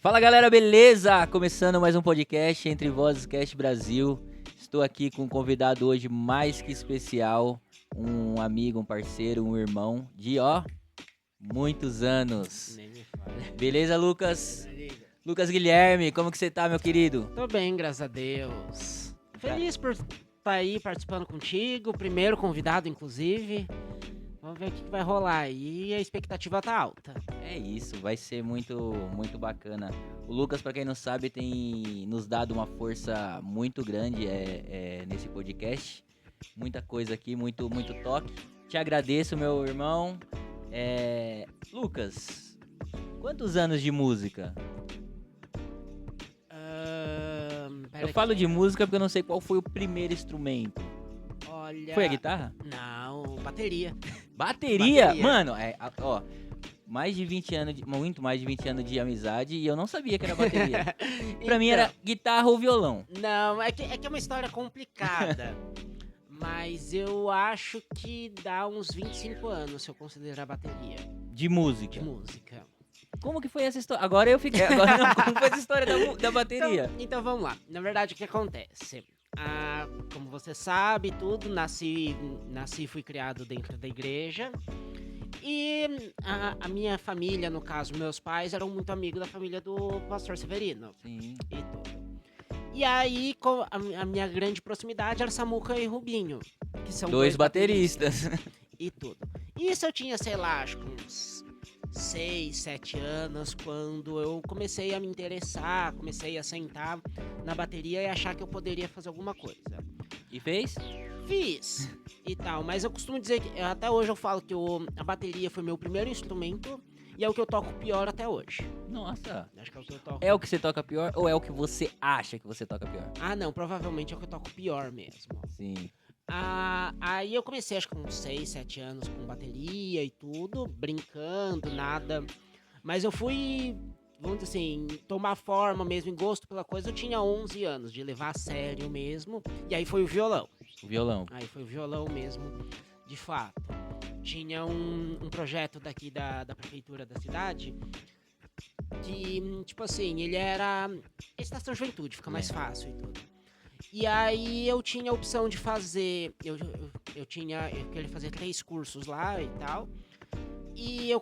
Fala galera, beleza? Começando mais um podcast Entre Vozes Cast Brasil. Estou aqui com um convidado hoje mais que especial, um amigo, um parceiro, um irmão de muitos anos. Nem me fale. Beleza, Lucas? Lucas Guilherme, como que você tá, meu querido? Tô bem, graças a Deus. Feliz por estar aí participando contigo, primeiro convidado, inclusive. Vamos ver o que vai rolar aí, a expectativa tá alta. É isso, vai ser muito bacana. O Lucas, pra quem não sabe, tem nos dado uma força muito grande nesse podcast. Muita coisa aqui, muito toque. Te agradeço, meu irmão. Lucas, quantos anos de música? Eu falo de música porque eu não sei qual foi o primeiro instrumento. Olha... Foi a guitarra? Não, bateria. Bateria? Mano, mais de 20 anos, muito mais de 20 anos de amizade e eu não sabia que era bateria. Pra mim era guitarra ou violão. Não, é que é uma história complicada. Mas eu acho que dá uns 25 anos se eu considerar bateria. De música? De música. Como que foi essa história? Agora eu fiquei. Como foi essa história da bateria? Então vamos lá. Na verdade, o que acontece? Como você sabe, nasci e fui criado dentro da igreja. E a minha família, no caso, meus pais, eram muito amigos da família do pastor Severino. Sim. E tudo. E aí, a minha grande proximidade era Samuca e Rubinho, que são dois bateristas. E tudo. Isso eu tinha, sei lá, acho que uns 6, 7 anos, quando eu comecei a me interessar, comecei a sentar na bateria e achar que eu poderia fazer alguma coisa. E fez? Fiz e tal, mas eu costumo dizer que até hoje eu falo que a bateria foi meu primeiro instrumento e é o que eu toco pior até hoje. Nossa. Acho que é o que eu toco. É o que você toca pior ou é o que você acha que você toca pior? Não, provavelmente é o que eu toco pior mesmo. Sim. Aí eu comecei, acho que com 6, 7 anos com bateria e tudo, brincando, nada. Mas eu fui, vamos dizer assim, tomar forma mesmo, em gosto pela coisa, eu tinha 11 anos, de levar a sério mesmo. E aí foi o violão. O violão. Aí foi o violão mesmo, de fato. Tinha um projeto daqui da prefeitura da cidade, que, tipo assim, ele era Estação Juventude, fica mais fácil e tudo. E aí eu tinha a opção de fazer, eu queria fazer 3 cursos lá e tal. E eu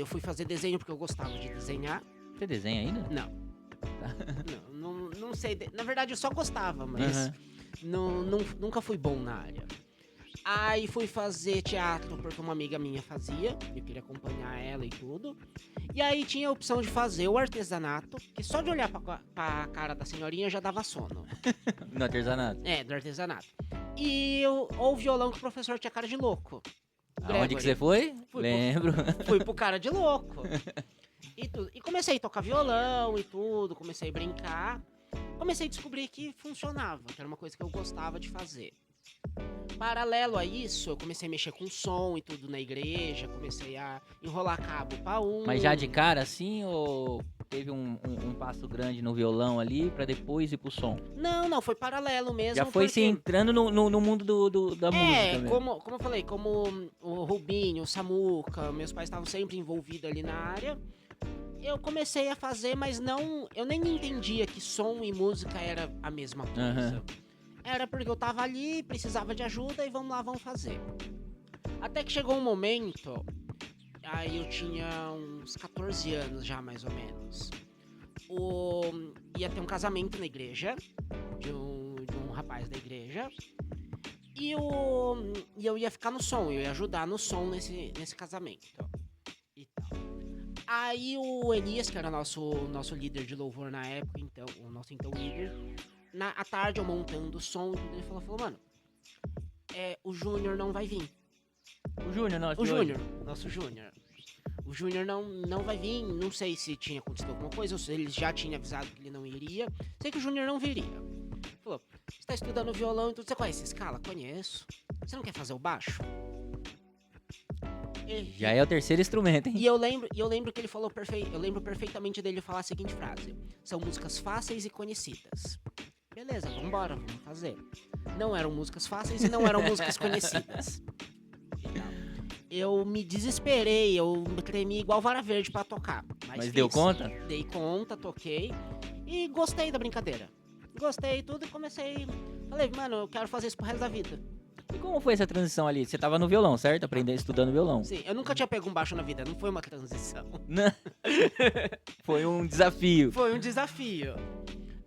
fui fazer desenho porque eu gostava de desenhar. Você desenha ainda? Não. Não sei, na verdade eu só gostava, mas nunca fui bom na área. Aí fui fazer teatro porque uma amiga minha fazia, eu queria acompanhar ela e tudo. E aí tinha a opção de fazer o artesanato, que só de olhar pra cara da senhorinha já dava sono. No artesanato? Do artesanato. E ou o violão que o professor tinha cara de louco. Aonde que você foi? Lembro. Fui pro cara de louco. E comecei a tocar violão e tudo, comecei a brincar. Comecei a descobrir que funcionava, que era uma coisa que eu gostava de fazer. Paralelo a isso, eu comecei a mexer com som e tudo na igreja, comecei a enrolar cabo pra Mas já de cara assim, ou teve um passo grande no violão ali pra depois ir pro som? Não, foi paralelo mesmo. Já foi se entrando no mundo da música mesmo. Como eu falei, como o Rubinho, o Samuca, meus pais estavam sempre envolvidos ali na área, eu comecei a fazer, mas eu nem entendia que som e música era a mesma coisa. Era porque eu tava ali, precisava de ajuda e vamos lá, vamos fazer. Até que chegou um momento, aí eu tinha uns 14 anos já, mais ou menos. Ia ter um casamento na igreja, de um rapaz da igreja. E eu ia ficar no som, eu ia ajudar no som nesse casamento. E tal. Aí o Elias, que era nosso líder de louvor na época, então, o nosso líder... À tarde eu montando o som, ele falou, mano, o Júnior não vai vir. O Júnior, nosso Júnior. O Júnior não vai vir, não sei se tinha acontecido alguma coisa, ou se ele já tinha avisado que ele não iria. Sei que o Júnior não viria. Ele falou, você tá estudando violão e tudo, você conhece essa escala? Conheço. Você não quer fazer o baixo? Já é o terceiro instrumento, hein? E eu lembro que ele falou eu lembro perfeitamente dele falar a seguinte frase: são músicas fáceis e conhecidas. Beleza, vambora, vamos fazer. Não eram músicas fáceis e não eram músicas conhecidas. Eu me desesperei, eu tremi igual vara verde pra tocar. Mas deu conta? Dei conta, toquei e gostei da brincadeira. Gostei tudo e comecei... Falei, mano, eu quero fazer isso pro resto da vida. E como foi essa transição ali? Você tava no violão, certo? Aprendendo, estudando violão. Sim, eu nunca tinha pego um baixo na vida, não foi uma transição. Foi um desafio. Foi um desafio.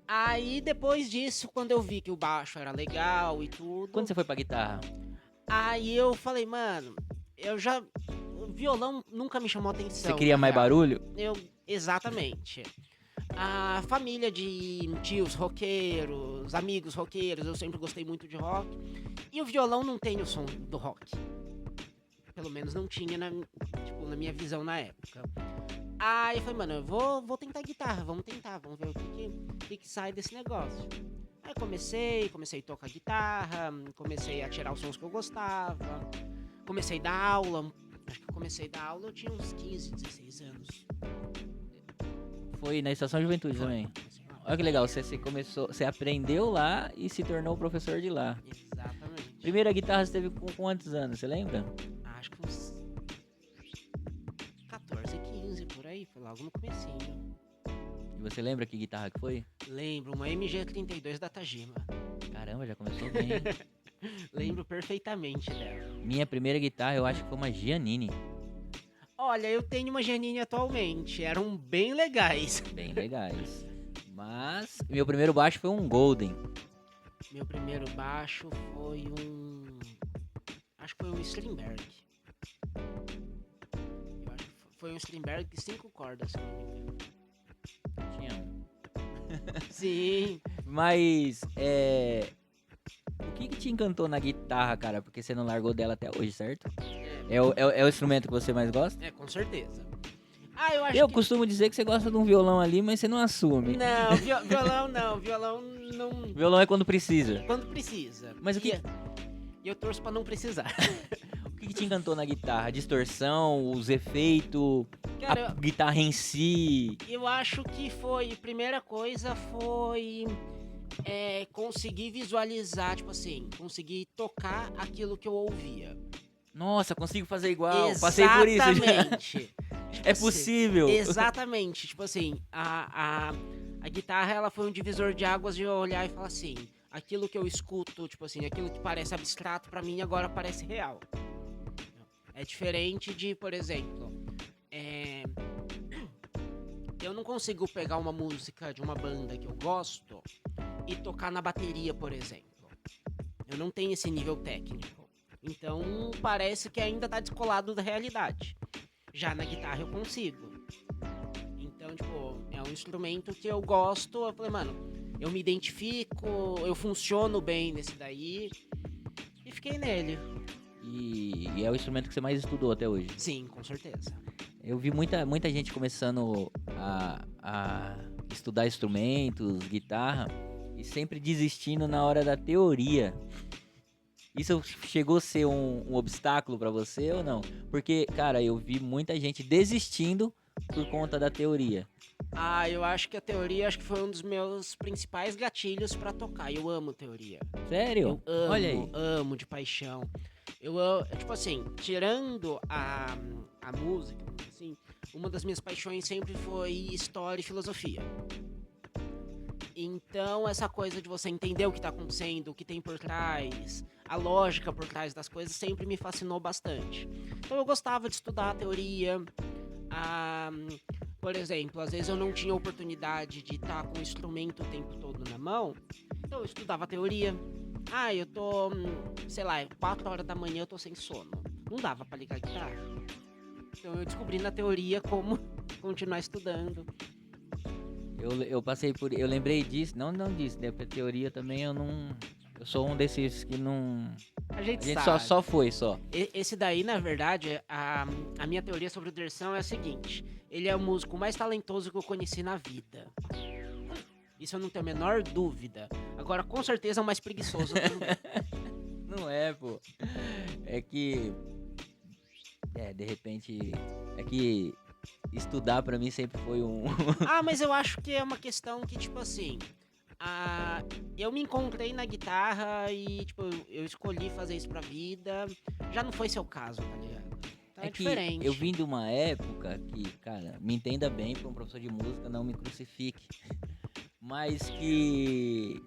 Aí, depois disso, quando eu vi que o baixo era legal e tudo... Quando você foi pra guitarra? Aí eu falei, mano, eu já... O violão nunca me chamou atenção. Você queria mais cara. barulho? Exatamente. A família de tios roqueiros, amigos roqueiros, eu sempre gostei muito de rock. E o violão não tem o som do rock. Pelo menos não tinha na minha visão na época. Aí eu falei, mano, eu vou tentar guitarra, vamos tentar, vamos ver o que sai desse negócio. Aí comecei a tocar guitarra, comecei a tirar os sons que eu gostava, comecei a dar aula. Acho que eu comecei a dar aula, eu tinha uns 15, 16 anos. Foi na Estação Juventude também. Olha que legal, você começou, você aprendeu lá e se tornou professor de lá. Exatamente. Primeira guitarra você teve com quantos anos, você lembra? Acho que uns 14, 15, por aí, foi logo no comecinho. E você lembra que guitarra que foi? Lembro, uma MG32 da Tajima. Caramba, já começou bem. Lembro perfeitamente dela. Minha primeira guitarra eu acho que foi uma Giannini. Olha, eu tenho uma Giannini atualmente, eram bem legais. Bem legais. Mas meu primeiro baixo foi um Golden. Meu primeiro baixo foi acho que foi um Strindberg. Eu acho que foi um Strindberg de 5 cordas, se não me engano. Tinha um. Sim. Mas, o que te encantou na guitarra, cara? Porque você não largou dela até hoje, certo? É o instrumento que você mais gosta? Com certeza. Eu acho Eu que... costumo dizer que você gosta de um violão ali, mas você não assume. Não, violão não. Violão não... Violão é quando precisa. Quando precisa. Mas o que... E eu torço pra não precisar. O que te encantou na guitarra? A distorção, os efeitos, Cara, a guitarra em si? eu acho que primeira coisa foi conseguir visualizar, tipo assim, conseguir tocar aquilo que eu ouvia. Nossa, consigo fazer igual. Passei por isso. Já. Exatamente. É possível. Exatamente. Tipo assim, a guitarra, ela foi um divisor de águas de eu olhar e falar assim, aquilo que eu escuto, tipo assim, aquilo que parece abstrato pra mim agora parece real. É diferente de, por exemplo, eu não consigo pegar uma música de uma banda que eu gosto e tocar na bateria, por exemplo. Eu não tenho esse nível técnico. Então, parece que ainda tá descolado da realidade. Já na guitarra eu consigo. Então, tipo, é um instrumento que eu gosto. Eu falei, mano, eu me identifico, eu funciono bem nesse daí. E fiquei nele. E é o instrumento que você mais estudou até hoje? Sim, com certeza. Eu vi muita gente começando a estudar instrumentos, guitarra, e sempre desistindo na hora da teoria. Isso chegou a ser um obstáculo pra você ou não? Porque, cara, eu vi muita gente desistindo por conta da teoria. Eu acho que a teoria foi um dos meus principais gatilhos pra tocar. Eu amo teoria. Sério? Eu amo, Olha aí. amo de paixão. Eu amo, tipo assim, tirando a música, assim, uma das minhas paixões sempre foi história e filosofia. Então, essa coisa de você entender o que tá acontecendo, o que tem por trás, a lógica por trás das coisas sempre me fascinou bastante. Então, eu gostava de estudar a teoria. Por exemplo, às vezes eu não tinha oportunidade de estar com o instrumento o tempo todo na mão, então eu estudava a teoria. Eu tô, sei lá, 4 horas da manhã eu tô sem sono. Não dava pra ligar a guitarra. Então eu descobri na teoria como continuar estudando. Eu passei por... Eu lembrei disso, não disso, né? Porque teoria também eu não... Eu sou um desses que não... A gente só sabe. foi. Esse daí, na verdade, a minha teoria sobre o Dersan é a seguinte. Ele é o músico mais talentoso que eu conheci na vida. Isso eu não tenho a menor dúvida. Agora, com certeza, é o mais preguiçoso também. Não é, pô. É que... de repente... É que estudar pra mim sempre foi um... Mas eu acho que é uma questão que, tipo assim... eu me encontrei na guitarra e, tipo, eu escolhi fazer isso pra vida. Já não foi seu caso, tá ligado? É que diferente. eu vim de uma época que, cara, me entenda bem, para um professor de música, não me crucifique, mas que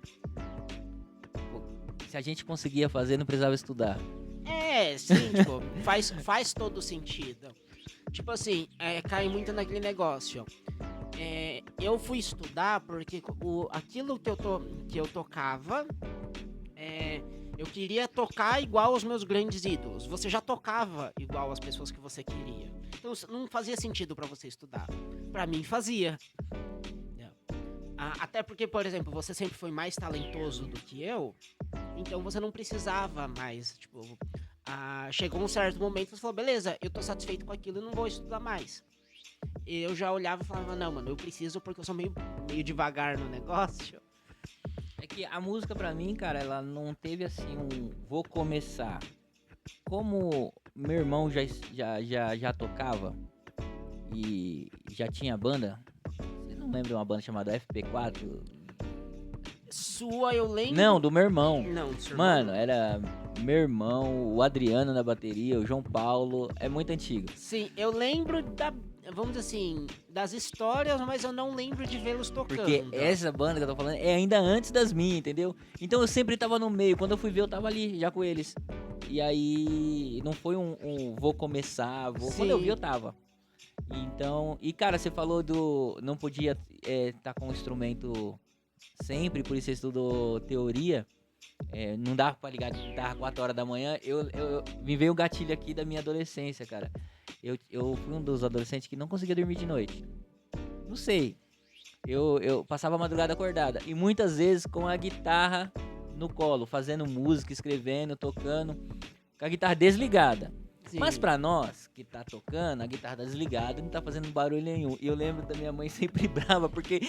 pô, se a gente conseguia fazer, não precisava estudar. Sim, tipo, faz todo sentido. Tipo assim, cai muito naquele negócio. Eu fui estudar porque aquilo que eu tocava, é, eu queria tocar igual aos meus grandes ídolos. Você já tocava igual às pessoas que você queria. Então não fazia sentido pra você estudar. Pra mim fazia. Até porque, por exemplo, você sempre foi mais talentoso do que eu, então você não precisava mais, tipo, chegou um certo momento que você falou, beleza, eu tô satisfeito com aquilo e não vou estudar mais. Eu já olhava e falava, não, mano, eu preciso porque eu sou meio devagar no negócio. É que a música pra mim, cara, ela não teve assim vou começar. Como meu irmão já tocava e já tinha banda, você não lembra de uma banda chamada FP4? Sua, eu lembro. Não, do meu irmão. Não, seu irmão Mano, não. era meu irmão, o Adriano na bateria, o João Paulo, é muito antigo. Sim, eu lembro vamos dizer assim, das histórias, mas eu não lembro de vê-los tocando. Porque essa banda que eu tô falando é ainda antes das minhas, entendeu? Então eu sempre tava no meio. Quando eu fui ver, eu tava ali, já com eles. E aí, não foi um vou começar, vou. Quando eu vi, eu tava. Então, e cara, você falou do. Não podia tá com o instrumento sempre, por isso você estudou teoria. Não dava pra ligar de guitarra 4 horas da manhã. Me veio o gatilho aqui da minha adolescência, cara. Eu fui um dos adolescentes que não conseguia dormir de noite. Não sei. Eu passava a madrugada acordada. E muitas vezes com a guitarra no colo, fazendo música, escrevendo, tocando, com a guitarra desligada. Sim. Mas pra nós, que tá tocando, a guitarra tá desligada, não tá fazendo barulho nenhum. E eu lembro da minha mãe sempre brava, porque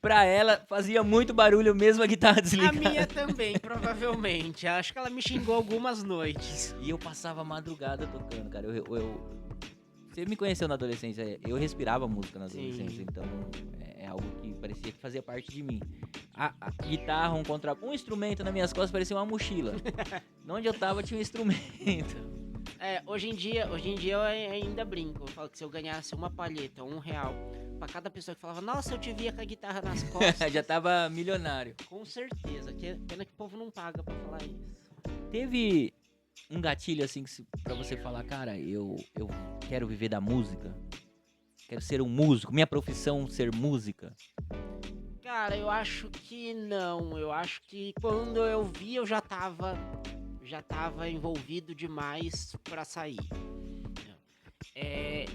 pra ela fazia muito barulho mesmo a guitarra A desligada. minha também, provavelmente. Acho que ela me xingou algumas noites. E eu passava a madrugada tocando, cara. Você me conheceu na adolescência, eu respirava música na adolescência, Sim. então é algo que parecia que fazia parte de mim. A guitarra, um instrumento nas minhas costas parecia uma mochila. Onde eu tava tinha um instrumento. Hoje em dia eu ainda brinco. Eu falo que se eu ganhasse uma palheta, R$1, pra cada pessoa que falava, nossa, eu te via com a guitarra nas costas. Já tava milionário. Com certeza. Pena que o povo não paga pra falar isso. Teve um gatilho assim pra você falar, cara, eu quero viver da música? Quero ser um músico? Minha profissão ser música? Cara, eu acho que não. Eu acho que quando eu vi, eu já tava envolvido demais pra sair.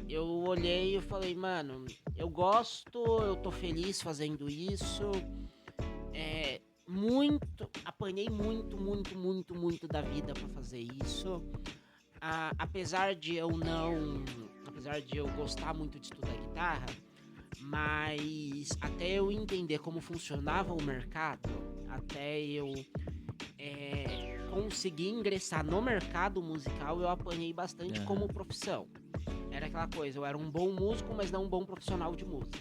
Eu olhei e falei, mano, eu gosto, eu tô feliz fazendo isso. Apanhei muito da vida pra fazer isso. Apesar de eu gostar muito de estudar guitarra, mas até eu entender como funcionava o mercado, até eu conseguir ingressar no mercado musical, eu apanhei bastante como profissão. Era aquela coisa, eu era um bom músico, mas não um bom profissional de música.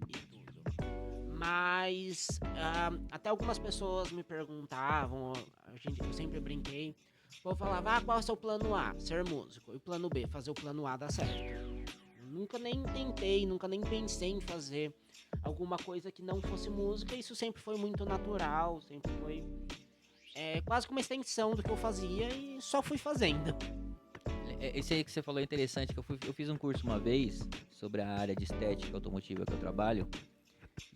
E tudo. Mas até algumas pessoas me perguntavam, eu sempre brinquei, eu falava, qual é o seu plano A? Ser músico. E o plano B? Fazer o plano A dar certo. Eu nunca nem tentei, nunca nem pensei em fazer alguma coisa que não fosse música. Isso sempre foi muito natural, sempre foi quase que uma extensão do que eu fazia e só fui fazendo. Esse aí que você falou é interessante, que eu fiz um curso uma vez sobre a área de estética automotiva que eu trabalho.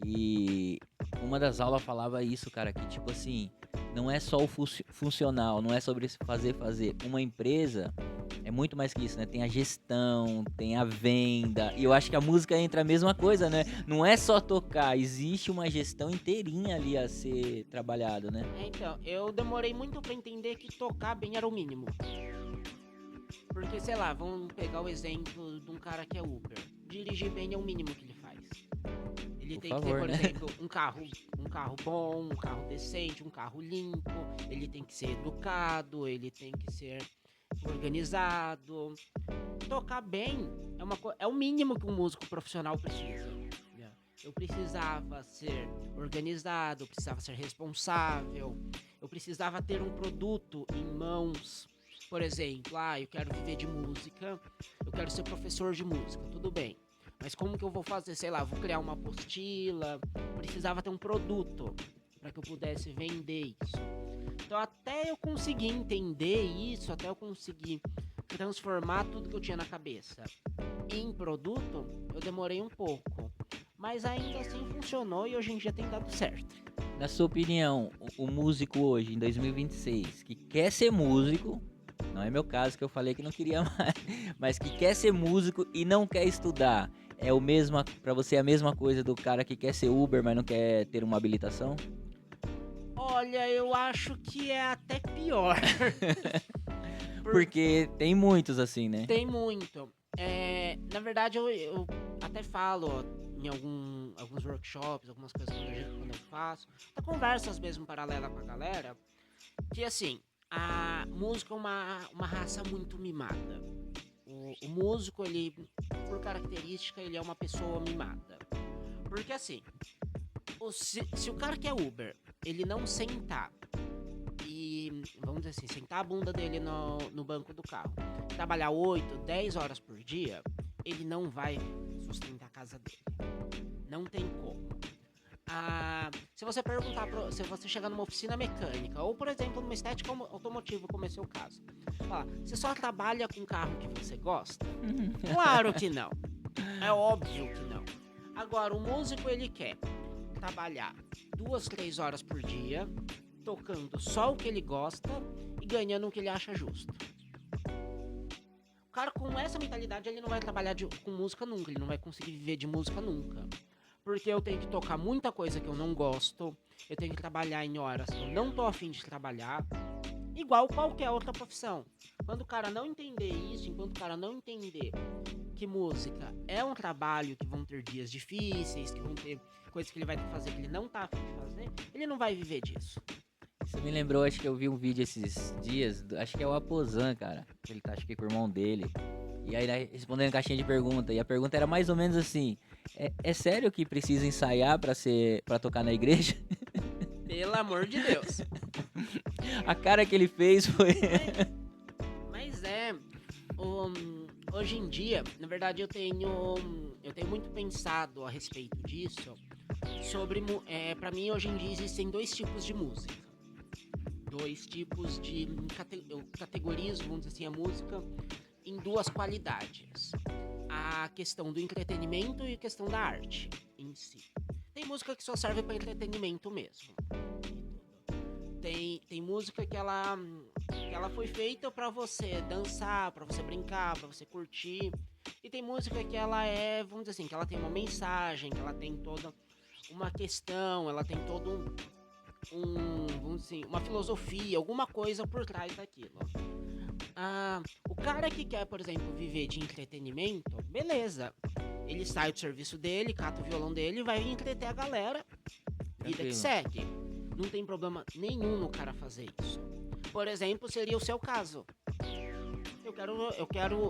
E uma das aulas falava isso, cara, que tipo assim, não é só o funcional, não é sobre fazer. Uma empresa é muito mais que isso, né? Tem a gestão, tem a venda. E eu acho que a música entra a mesma coisa, né? Não é só tocar, existe uma gestão inteirinha ali a ser trabalhado, né? Então, eu demorei muito pra entender que tocar bem era o mínimo. Porque, sei lá, vamos pegar o exemplo de um cara que é Uber. Dirigir bem é o mínimo que ele faz. Ele tem que ter, por exemplo, um carro bom, um carro decente, um carro limpo. Ele tem que ser educado, ele tem que ser organizado. Tocar bem é o mínimo que um músico profissional precisa. Eu precisava ser organizado, eu precisava ser responsável, eu precisava ter um produto em mãos Por exemplo, eu quero viver de música, eu quero ser professor de música, tudo bem. Mas como que eu vou fazer? Sei lá, vou criar uma apostila, precisava ter um produto para que eu pudesse vender isso. Então até eu conseguir entender isso, até eu conseguir transformar tudo que eu tinha na cabeça em produto, eu demorei um pouco. Mas ainda assim funcionou e hoje em dia tem dado certo. Na sua opinião, o músico hoje, em 2026, que quer ser músico, não é meu caso que eu falei que não queria mais, mas que quer ser músico e não quer estudar, é o mesmo, pra você é a mesma coisa do cara que quer ser Uber, mas não quer ter uma habilitação? Olha, eu acho que é até pior. Porque tem muitos assim, né? Tem muito. Na verdade, eu até falo em alguns workshops, algumas coisas quando eu faço, até conversas mesmo paralelas com a galera, que assim, a música é uma raça muito mimada. O músico, ele, por característica, ele é uma pessoa mimada. Porque assim, se o cara que é Uber, ele não sentar e, vamos dizer assim, sentar a bunda dele no banco do carro, trabalhar 8, 10 horas por dia, ele não vai sustentar a casa dele. Não tem como. Se você perguntar, se você chegar numa oficina mecânica, ou por exemplo numa estética automotiva, como é o seu caso, falar, você só trabalha com carro que você gosta? Claro que não. É óbvio que não. Agora, o músico, ele quer trabalhar 2, 3 horas por dia, tocando só o que ele gosta e ganhando o que ele acha justo. O cara com essa mentalidade, ele não vai trabalhar com música nunca, ele não vai conseguir viver de música nunca. Porque eu tenho que tocar muita coisa que eu não gosto, eu tenho que trabalhar em horas que eu não tô afim de trabalhar, igual qualquer outra profissão. Quando o cara não entender isso, enquanto o cara não entender que música é um trabalho, que vão ter dias difíceis, que vão ter coisas que ele vai ter que fazer que ele não tá afim de fazer, ele não vai viver disso. Você me lembrou, acho que eu vi um vídeo esses dias, acho que é o Aposan, cara. Ele tá, acho que com o irmão dele. E aí, respondendo caixinha de pergunta. E a pergunta era mais ou menos assim: é sério que precisa ensaiar pra tocar na igreja? Pelo amor de Deus. A cara que ele fez foi. Mas hoje em dia, na verdade, eu tenho muito pensado a respeito disso. Pra mim, hoje em dia, existem 2 tipos de música. 2 tipos de. Eu categorizo, vamos dizer assim, a música em 2 qualidades: a questão do entretenimento e a questão da arte em si. Tem música que só serve para entretenimento mesmo. Tem música que ela foi feita para você dançar, para você brincar, para você curtir. E tem música que ela vamos dizer assim, que ela tem uma mensagem, que ela tem toda uma questão, ela tem todo vamos dizer assim, uma filosofia, alguma coisa por trás daquilo. O cara que quer, por exemplo, viver de entretenimento, beleza. Ele sai do serviço dele, cata o violão dele e vai entreter a galera. Vida que segue. Não tem problema nenhum no cara fazer isso. Por exemplo, seria o seu caso.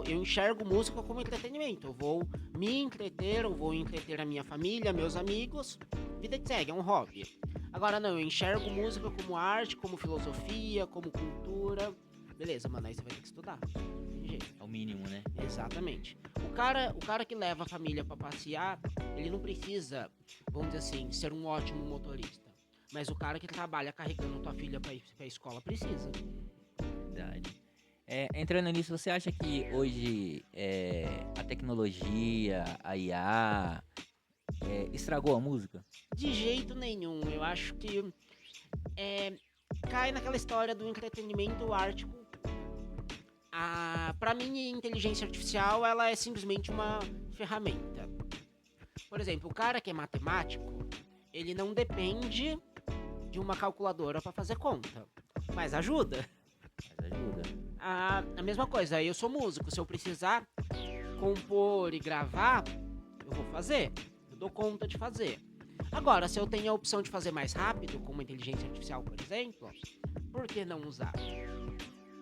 Eu enxergo música como entretenimento. Eu vou me entreter, eu vou entreter a minha família, meus amigos. Vida que segue, é um hobby. Agora não, eu enxergo música como arte, como filosofia, como cultura. Beleza, mano, aí você vai ter que estudar. Não tem jeito. É o mínimo, né? Exatamente. O cara que leva a família pra passear, ele não precisa, vamos dizer assim, ser um ótimo motorista. Mas o cara que trabalha carregando tua filha pra escola precisa. Verdade. Entrando nisso, você acha que hoje a tecnologia, a IA, estragou a música? De jeito nenhum. Eu acho que cai naquela história do entretenimento, arte e cultura. Pra mim, a inteligência artificial ela é simplesmente uma ferramenta. Por exemplo, o cara que é matemático, ele não depende de uma calculadora para fazer conta, mas ajuda. A mesma coisa, eu sou músico, se eu precisar compor e gravar, eu vou fazer, eu dou conta de fazer. Agora, se eu tenho a opção de fazer mais rápido, como a inteligência artificial, por exemplo, por que não usar?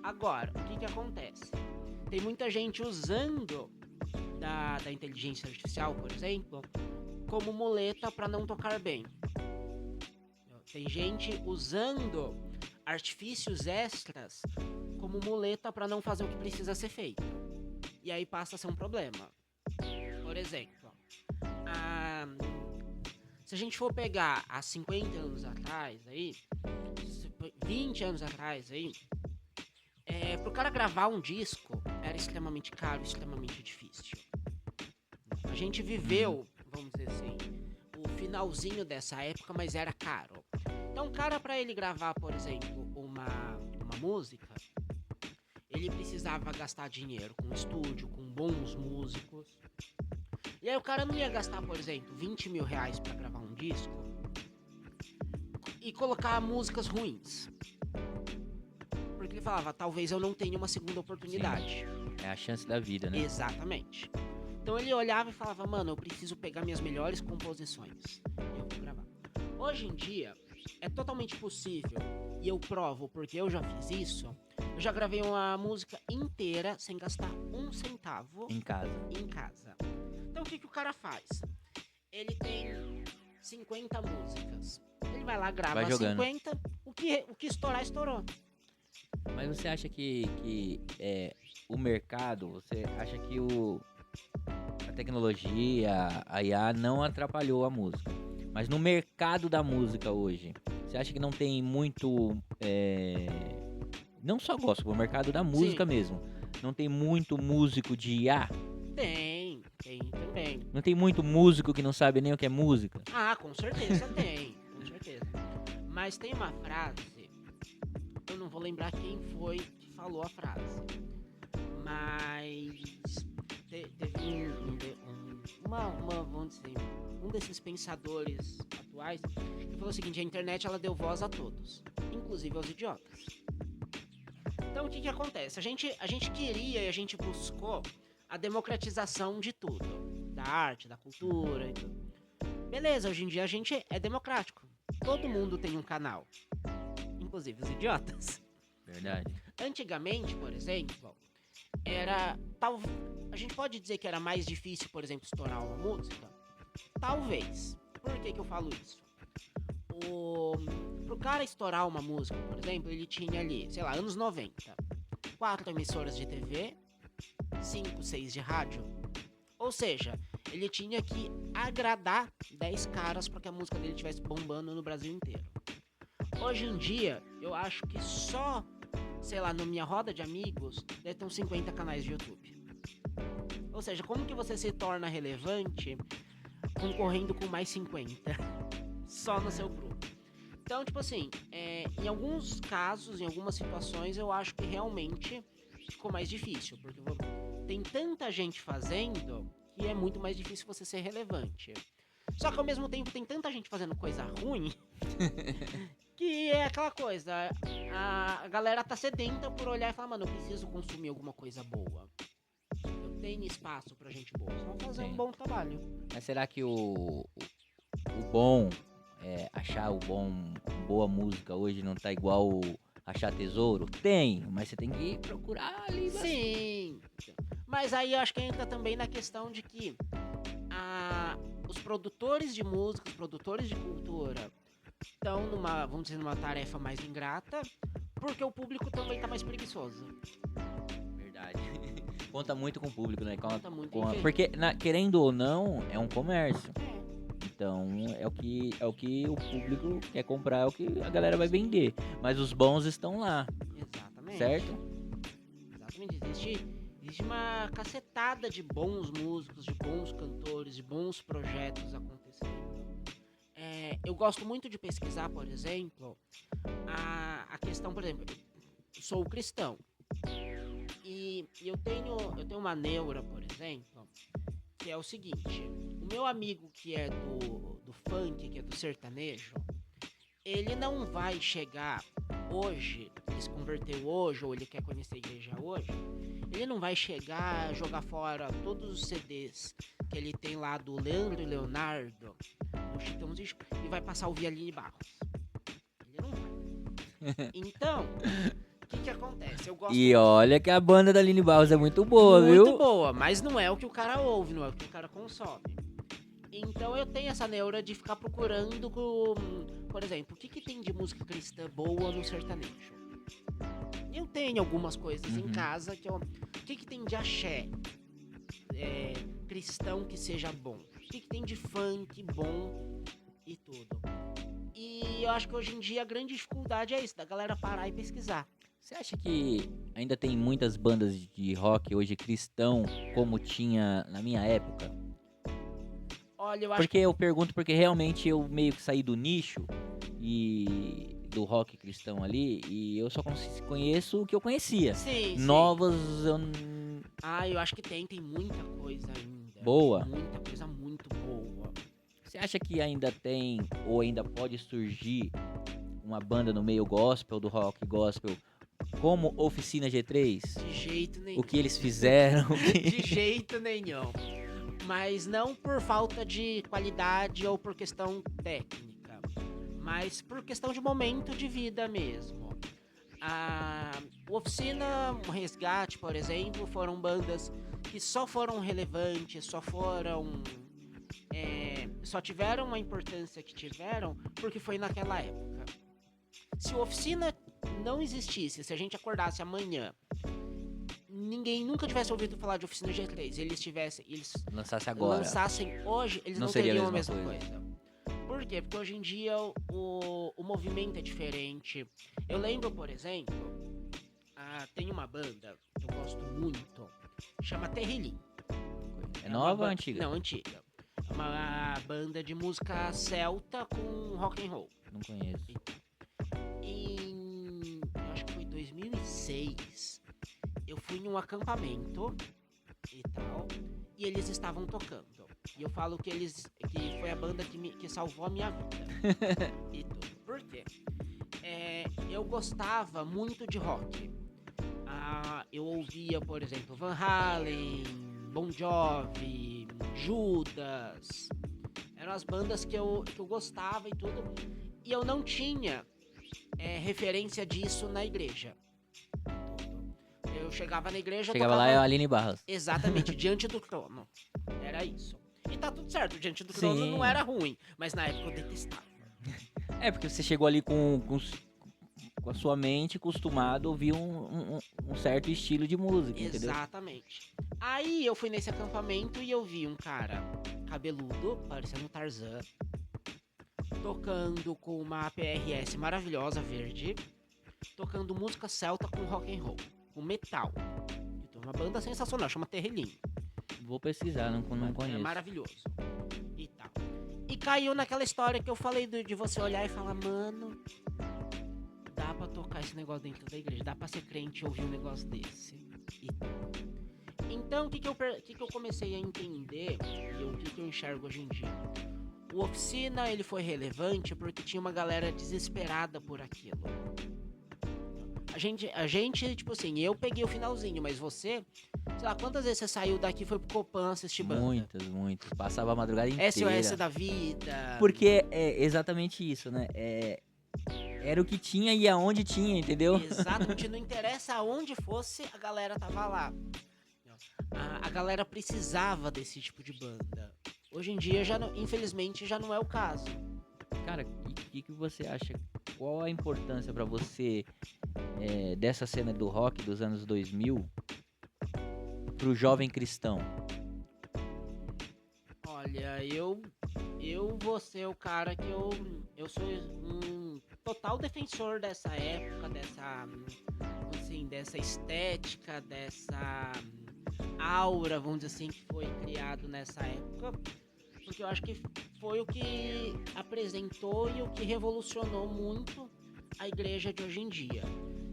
Agora, o que acontece? Tem muita gente usando da inteligência artificial, por exemplo, como muleta para não tocar bem. Tem gente usando artifícios extras como muleta pra não fazer o que precisa ser feito. E aí passa a ser um problema. Por exemplo, se a gente for pegar há 50 anos atrás aí, 20 anos atrás aí, pro cara gravar um disco era extremamente caro, extremamente difícil. A gente viveu, vamos dizer assim, o finalzinho dessa época, mas era caro. Então, o cara, pra ele gravar, por exemplo, uma música, ele precisava gastar dinheiro com estúdio, com bons músicos. E aí o cara não ia gastar, por exemplo, 20 mil reais pra gravar um disco e colocar músicas ruins. Porque ele falava, talvez eu não tenha uma segunda oportunidade. Sim. É a chance da vida, né? Exatamente. Então ele olhava e falava, mano, eu preciso pegar minhas melhores composições e eu vou gravar. Hoje em dia, é totalmente possível, e eu provo porque eu já fiz isso. Eu já gravei uma música inteira sem gastar um centavo Em casa. Então o que o cara faz? Ele tem 50 músicas. Ele vai lá, grava Vai jogando. 50, o que estourar, estourou. Mas você acha que o mercado, você acha que a tecnologia, a IA não atrapalhou a música? Mas no mercado da música hoje, você acha que não tem muito... não só gospel, o mercado da música mesmo. Não tem muito músico de IA? Tem também. Não tem muito músico que não sabe nem o que é música? Ah, com certeza tem, com certeza. Mas tem uma frase, eu não vou lembrar quem foi que falou a frase, mas teve vamos dizer, um desses pensadores atuais que falou o seguinte: a internet ela deu voz a todos, inclusive aos idiotas. Então o que acontece? A gente queria e a gente buscou a democratização de tudo, da arte, da cultura e tudo. Beleza, hoje em dia a gente é democrático. Todo mundo tem um canal, inclusive os idiotas. Verdade. Antigamente, por exemplo, a gente pode dizer que era mais difícil, por exemplo, estourar uma música? Talvez. Por que eu falo isso? Pro cara estourar uma música, por exemplo, ele tinha ali, sei lá, anos 90, 4 emissoras de TV, 5, 6 de rádio. Ou seja, ele tinha que agradar 10 caras para que a música dele estivesse bombando no Brasil inteiro. Hoje em dia, eu acho que só, sei lá, na minha roda de amigos, deve ter uns 50 canais de YouTube. Ou seja, como que você se torna relevante concorrendo com mais 50? Só no seu grupo. Então, tipo assim, em alguns casos, em algumas situações, eu acho que realmente ficou mais difícil. Porque tem tanta gente fazendo que é muito mais difícil você ser relevante. Só que ao mesmo tempo tem tanta gente fazendo coisa ruim que é aquela coisa, a galera tá sedenta por olhar e falar, mano, eu preciso consumir alguma coisa boa. Eu tenho espaço pra gente boa, só fazer um bom trabalho. Mas será que o bom, achar boa música hoje não tá igual achar tesouro? Tem, mas você tem que procurar ali. Sim, mas aí eu acho que entra também na questão de que os produtores de música, os produtores de cultura estão vamos dizer, numa tarefa mais ingrata, porque o público também tá mais preguiçoso. Verdade. Conta muito com o público, né? Conta muito. Porque, querendo ou não, é um comércio. Então, é o que o público quer comprar, é o que a galera vai vender. Mas os bons estão lá. Exatamente. Certo? Exatamente. Existe uma cacetada de bons músicos, de bons cantores, de bons projetos acontecendo. Eu gosto muito de pesquisar, por exemplo, a questão, por exemplo, eu sou cristão. E eu tenho uma neura, por exemplo, que é o seguinte: o meu amigo que é do funk, que é do sertanejo, ele não vai chegar hoje, ele se converteu hoje, ou ele quer conhecer a igreja hoje, ele não vai chegar a jogar fora todos os CDs que ele tem lá do Leandro e Leonardo, do Chitãozinho, e vai passar a ouvir Aline Barros. Ele não vai. Então, o que acontece? Eu gosto olha que a banda da Aline Barros é muito boa, viu? Muito boa, mas não é o que o cara ouve, não é o que o cara consome. Então eu tenho essa neura de ficar procurando, por exemplo, o que tem de música cristã boa no sertanejo? Eu tenho algumas coisas em Uhum. casa que eu... O que tem de axé cristão que seja bom? O que tem de funk bom e tudo? E eu acho que hoje em dia a grande dificuldade é isso, da galera parar e pesquisar. Você acha que ainda tem muitas bandas de rock hoje cristão como tinha na minha época? Olha, eu acho Porque que eu pergunto porque realmente eu meio que saí do nicho e do rock cristão ali e eu só conheço o que eu conhecia. sim, sim. Novos eu Eu acho que tem muita coisa ainda. boa. Muita coisa muito boa. Você acha que ainda tem ou ainda pode surgir uma banda no meio gospel do rock gospel como Oficina G3? De jeito nenhum. O que eles fizeram? De jeito nenhum. Mas não por falta de qualidade ou por questão técnica, mas por questão de momento de vida mesmo. O Oficina, o Resgate, por exemplo, foram bandas que só foram relevantes, só tiveram a importância que tiveram porque foi naquela época. Se o Oficina não existisse, se a gente acordasse amanhã, ninguém nunca tivesse ouvido falar de Oficina G3, eles Lançasse agora. lançassem hoje, eles Não não seria a teriam a mesma mesma coisa. Por quê? Porque hoje em dia o movimento é diferente. Eu lembro, por exemplo, tem uma banda que eu gosto muito, chama Terrilim. É nova ou antiga? Não, antiga. É uma banda de música celta com rock and roll. Não conheço. Eu acho que foi 2006. Eu fui em um acampamento e tal, e eles estavam tocando. E eu falo que foi a banda que salvou a minha vida. E tudo. Por quê? Eu gostava muito de rock. Eu ouvia, por exemplo, Van Halen, Bon Jovi, Judas. Eram as bandas que eu gostava e tudo. E eu não tinha referência disso na igreja. Eu chegava na igreja... Chegava lá é a Aline Barros. Exatamente, Diante do Trono. Era isso. E tá tudo certo, Diante do Trono Sim. não era ruim, mas na época eu detestava. É, porque você chegou ali com a sua mente acostumado a ouvir um certo estilo de música, entendeu? Exatamente. Aí eu fui nesse acampamento e eu vi um cara cabeludo, parecendo um Tarzan, tocando com uma PRS maravilhosa, verde, tocando música celta com rock and roll, com metal. Então, uma banda sensacional, chama Terrilim. Vou pesquisar, não conheço. É maravilhoso. E tal. E caiu naquela história que eu falei de você olhar e falar, mano, dá pra tocar esse negócio dentro da igreja, dá pra ser crente e ouvir um negócio desse. E tal. Então, o que eu comecei a entender e o que eu enxergo hoje em dia? O Oficina, ele foi relevante porque tinha uma galera desesperada por aquilo. A gente, tipo assim, eu peguei o finalzinho, mas você, sei lá, quantas vezes você saiu daqui e foi pro Copan assistir banda? Muitas. Passava a madrugada inteira. SOS da vida. Porque é exatamente isso, né? Era o que tinha e aonde tinha, entendeu? Exatamente, não interessa aonde fosse, a galera tava lá. A galera precisava desse tipo de banda. Hoje em dia, infelizmente, já não é o caso. Cara, o que você acha? Qual a importância pra você dessa cena do rock dos anos 2000 pro jovem cristão? Olha, eu vou ser o cara que eu sou um total defensor dessa época, dessa estética, dessa aura, vamos dizer assim, que foi criado nessa época, porque eu acho que foi o que apresentou e o que revolucionou muito a igreja de hoje em dia.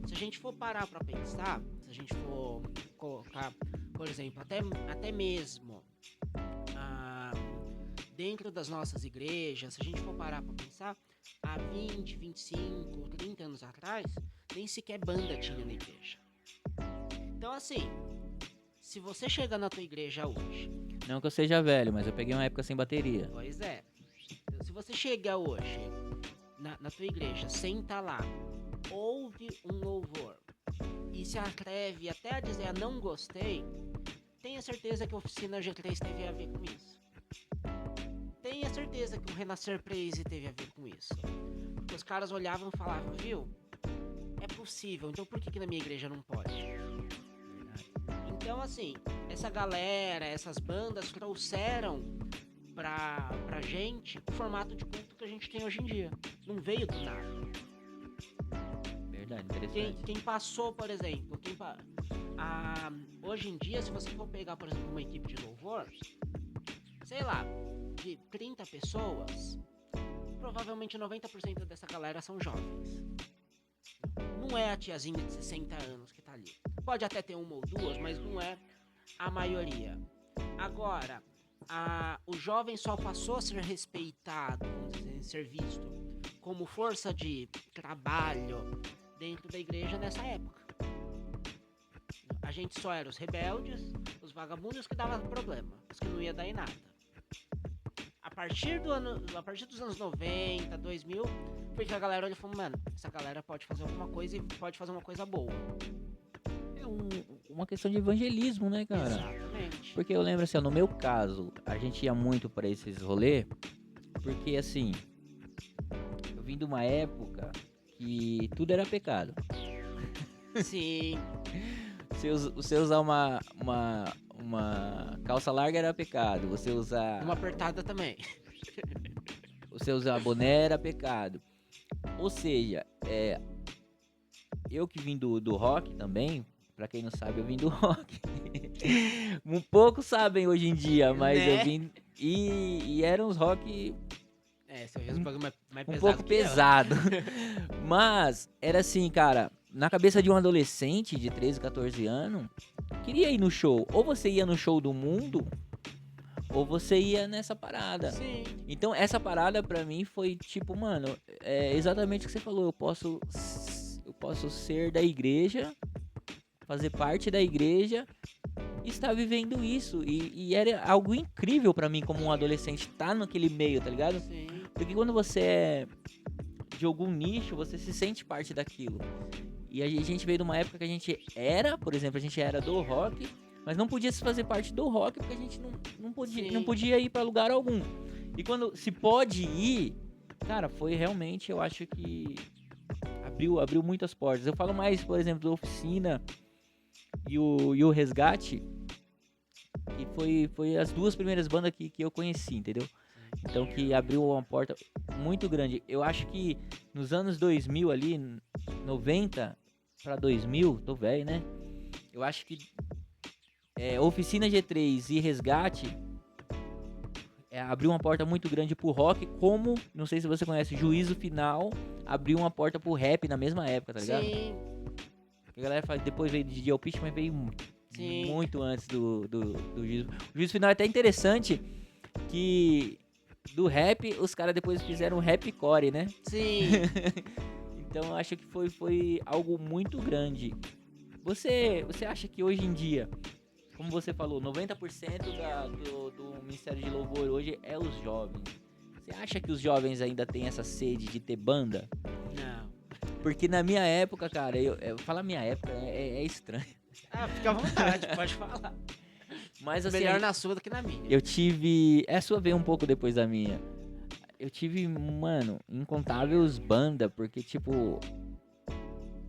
Se a gente for parar pra pensar, se a gente for colocar, por exemplo, até mesmo dentro das nossas igrejas, se a gente for parar pra pensar, há 20, 25, 30 anos atrás, nem sequer banda tinha na igreja. Então, assim, se você chegar na tua igreja hoje... Não que eu seja velho, mas eu peguei uma época sem bateria. Pois é. Então, se você chegar hoje na tua igreja, senta lá, ouve um louvor e se atreve até a dizer não gostei, tenha certeza que a Oficina G3 teve a ver com isso. Tenha certeza que o Renascer Praise teve a ver com isso. Porque os caras olhavam e falavam, viu? É possível, então por que na minha igreja não pode? Então, assim, essa galera, essas bandas trouxeram pra gente o formato de culto que a gente tem hoje em dia. Não veio do nada. Verdade, interessante. Quem passou, por exemplo, hoje em dia, se você for pegar, por exemplo, uma equipe de louvor, sei lá, de 30 pessoas, provavelmente 90% dessa galera são jovens. Não é a tiazinha de 60 anos que tá ali. Pode até ter uma ou duas, mas não é a maioria. Agora, o jovem só passou a ser respeitado, vamos dizer, ser visto como força de trabalho dentro da igreja nessa época. A gente só era os rebeldes, os vagabundos que davam problema, os que não ia dar em nada. A partir dos anos 90, 2000, foi que a galera olhou e falou, mano, essa galera pode fazer alguma coisa e pode fazer uma coisa boa. É uma questão de evangelismo, né, cara? Exatamente. Porque eu lembro assim, ó, no meu caso, a gente ia muito pra esses rolês, porque assim, eu vim de uma época que tudo era pecado. Sim. Você usar uma calça larga era pecado. Você usar. Uma apertada também. Você usar boné era pecado. Ou seja, eu que vim do rock também, pra quem não sabe, eu vim do rock. Poucos sabem hoje em dia, mas Né? eu vim. E eram uns rock Você ouviu os bagulho mais um pesado pouco que eu. pesado. Mas era assim, cara, na cabeça de um adolescente de 13, 14 anos, queria ir no show. Ou você ia no show do mundo, ou você ia nessa parada. Sim. Então essa parada pra mim foi tipo, mano, é exatamente o que você falou. Eu posso ser da igreja, fazer parte da igreja e estar vivendo isso. E era algo incrível pra mim como um adolescente estar naquele meio, tá ligado? Sim. Porque quando você é de algum nicho, você se sente parte daquilo. E a gente veio de uma época que a gente era, por exemplo, a gente era do rock, mas não podia se fazer parte do rock porque a gente não podia ir pra lugar algum. E quando se pode ir, cara, foi realmente, eu acho que abriu muitas portas. Eu falo mais, por exemplo, do Oficina e o Resgate, que foi as duas primeiras bandas que eu conheci, entendeu? Então que abriu uma porta muito grande. Eu acho que nos anos 2000 ali, 90 pra 2000, tô velho, né? Eu acho que Oficina G3 e Resgate abriu uma porta muito grande pro rock, como, não sei se você conhece, Juízo Final abriu uma porta pro rap na mesma época, tá ligado? Sim. A galera fala, depois veio de DJ Pitch, mas veio Sim. muito antes do Juízo. O Juízo Final é até interessante que do rap, os caras depois fizeram rapcore, né? Sim. Então eu acho que foi algo muito grande. Você acha que hoje em dia, como você falou, 90% do Ministério de Louvor hoje é os jovens. Você acha que os jovens ainda têm essa sede de ter banda? Não. Porque na minha época, cara, falar minha época é estranho. Fica à vontade, pode falar. Mas assim, Melhor na sua do que na minha. eu tive. A sua veio um pouco depois da minha. Eu tive, mano, incontáveis bandas, porque, tipo,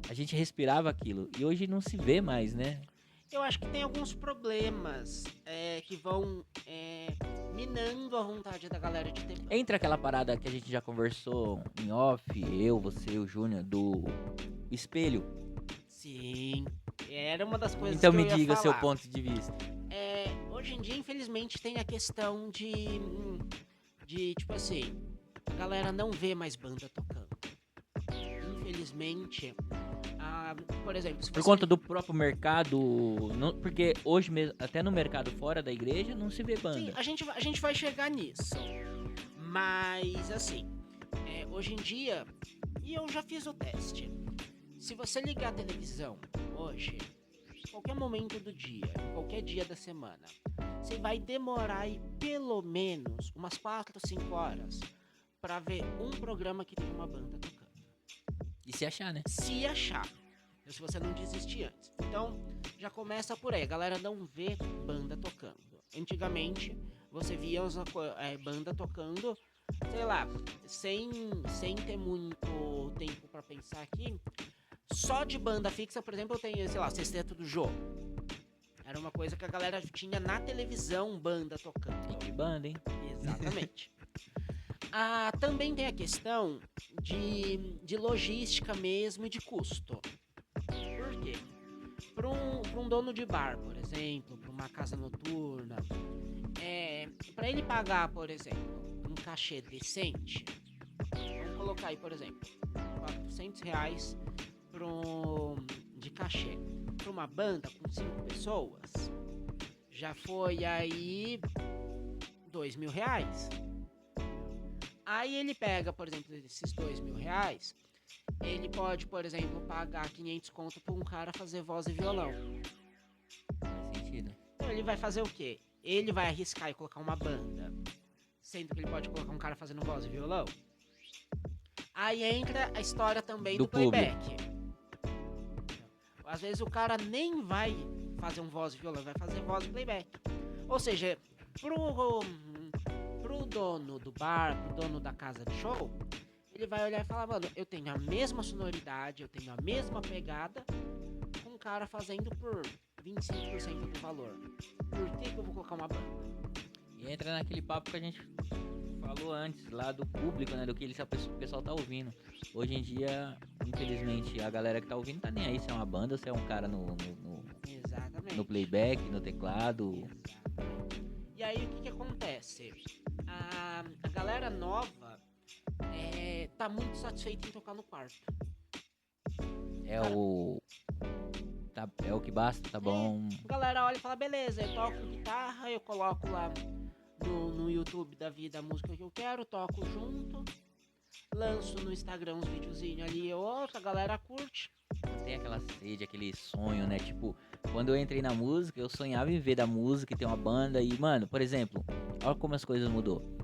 a gente respirava aquilo. E hoje não se vê mais, né? Eu acho que tem alguns problemas que vão minando a vontade da galera de ter banda. Entra aquela parada que a gente já conversou em off, eu, você, o Júnior, do espelho. Sim. Era uma das coisas Então que me eu ia diga falar. seu ponto de vista. Hoje em dia, infelizmente, tem a questão de tipo assim, a galera não vê mais banda tocando. Infelizmente, por exemplo, se Por você... conta do próprio mercado, porque hoje mesmo, até no mercado fora da igreja, não se vê banda. Sim, a gente vai chegar nisso. Mas, assim, hoje em dia, e eu já fiz o teste, se você ligar a televisão hoje, em qualquer momento do dia, em qualquer dia da semana, você vai demorar aí pelo menos umas 4 ou 5 horas pra ver um programa que tem uma banda tocando. E se achar, né? Se achar. Se você não desistir antes. Então, já começa por aí. A galera não vê banda tocando. Antigamente, você via banda tocando, sei lá, sem ter muito tempo pra pensar aqui, só de banda fixa, por exemplo, eu tenho, sei lá, Sexteto do Jô. Era uma coisa que a galera tinha na televisão, banda tocando. E que banda, hein? Exatamente. Também tem a questão de logística mesmo e de custo. Por quê? Para um dono de bar, por exemplo, para uma casa noturna, para ele pagar, por exemplo, um cachê decente, vamos colocar aí, por exemplo, R$400 de cachê para uma banda com 5 pessoas, já foi aí R$2.000. Aí ele pega, por exemplo, esses R$2.000, ele pode, por exemplo, pagar 500 conto pra um cara fazer voz e violão. Faz sentido. Então ele vai fazer o quê? Ele vai arriscar e colocar uma banda, sendo que ele pode colocar um cara fazendo voz e violão. Aí entra a história também do playback. Às vezes o cara nem vai fazer um voz e violão, vai fazer voz e playback. Ou seja, pro dono do bar, pro dono da casa de show, ele vai olhar e falar, mano, eu tenho a mesma sonoridade, eu tenho a mesma pegada, com um cara fazendo por 25% do valor. Por que eu vou colocar uma banda? E entra naquele papo que a gente falou antes, lá do público, né? Do que o pessoal tá ouvindo. Hoje em dia, infelizmente, a galera que tá ouvindo tá nem aí se é uma banda ou se é um cara Exatamente. no playback, no teclado. Exatamente. E aí, o que acontece? A galera nova tá muito satisfeita em tocar no quarto. É o que basta, tá bom. A galera olha e fala, beleza, eu toco guitarra, eu coloco lá no YouTube da vida a música que eu quero, toco junto, lanço no Instagram uns videozinhos ali e outro, a galera curte. Tem aquela sede, aquele sonho, né? Tipo, quando eu entrei na música, eu sonhava em ver da música e ter uma banda. E, mano, por exemplo, olha como as coisas mudou.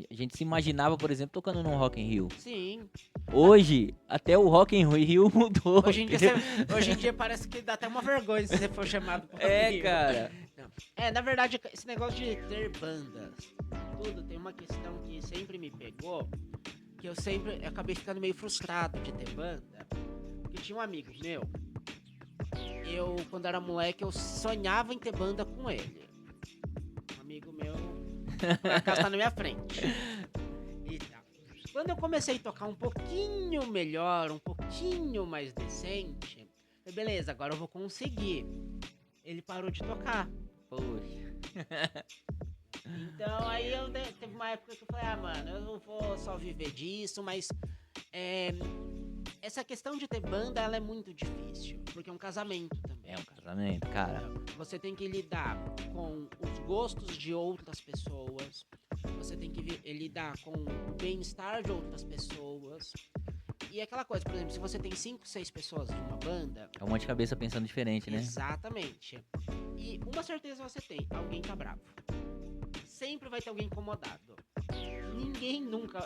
A gente se imaginava, por exemplo, tocando num Rock in Rio. Sim. Hoje, até o Rock in Rio mudou. Hoje em dia parece que dá até uma vergonha se você for chamado pro Rock in Rio. Cara. Não. Na verdade, esse negócio de ter bandas, tudo, tem uma questão que sempre me pegou, que eu acabei ficando meio frustrado de ter banda, porque tinha um amigo meu, quando era moleque, eu sonhava em ter banda com ele. Um amigo meu, por acaso tá na minha frente. E tal. Quando eu comecei a tocar um pouquinho melhor, um pouquinho mais decente, beleza, agora eu vou conseguir. Ele parou de tocar. Poxa. Então aí teve uma época que eu falei, mano, eu não vou só viver disso, mas essa questão de ter banda, ela é muito difícil, porque é um casamento também. É um casamento, cara. Você tem que lidar com os gostos de outras pessoas, você tem que lidar com o bem-estar de outras pessoas. E é aquela coisa, por exemplo, se você tem 5, 6 pessoas de uma banda... É um monte de cabeça pensando diferente, né? Exatamente. E uma certeza você tem, alguém tá bravo. Sempre vai ter alguém incomodado. Ninguém nunca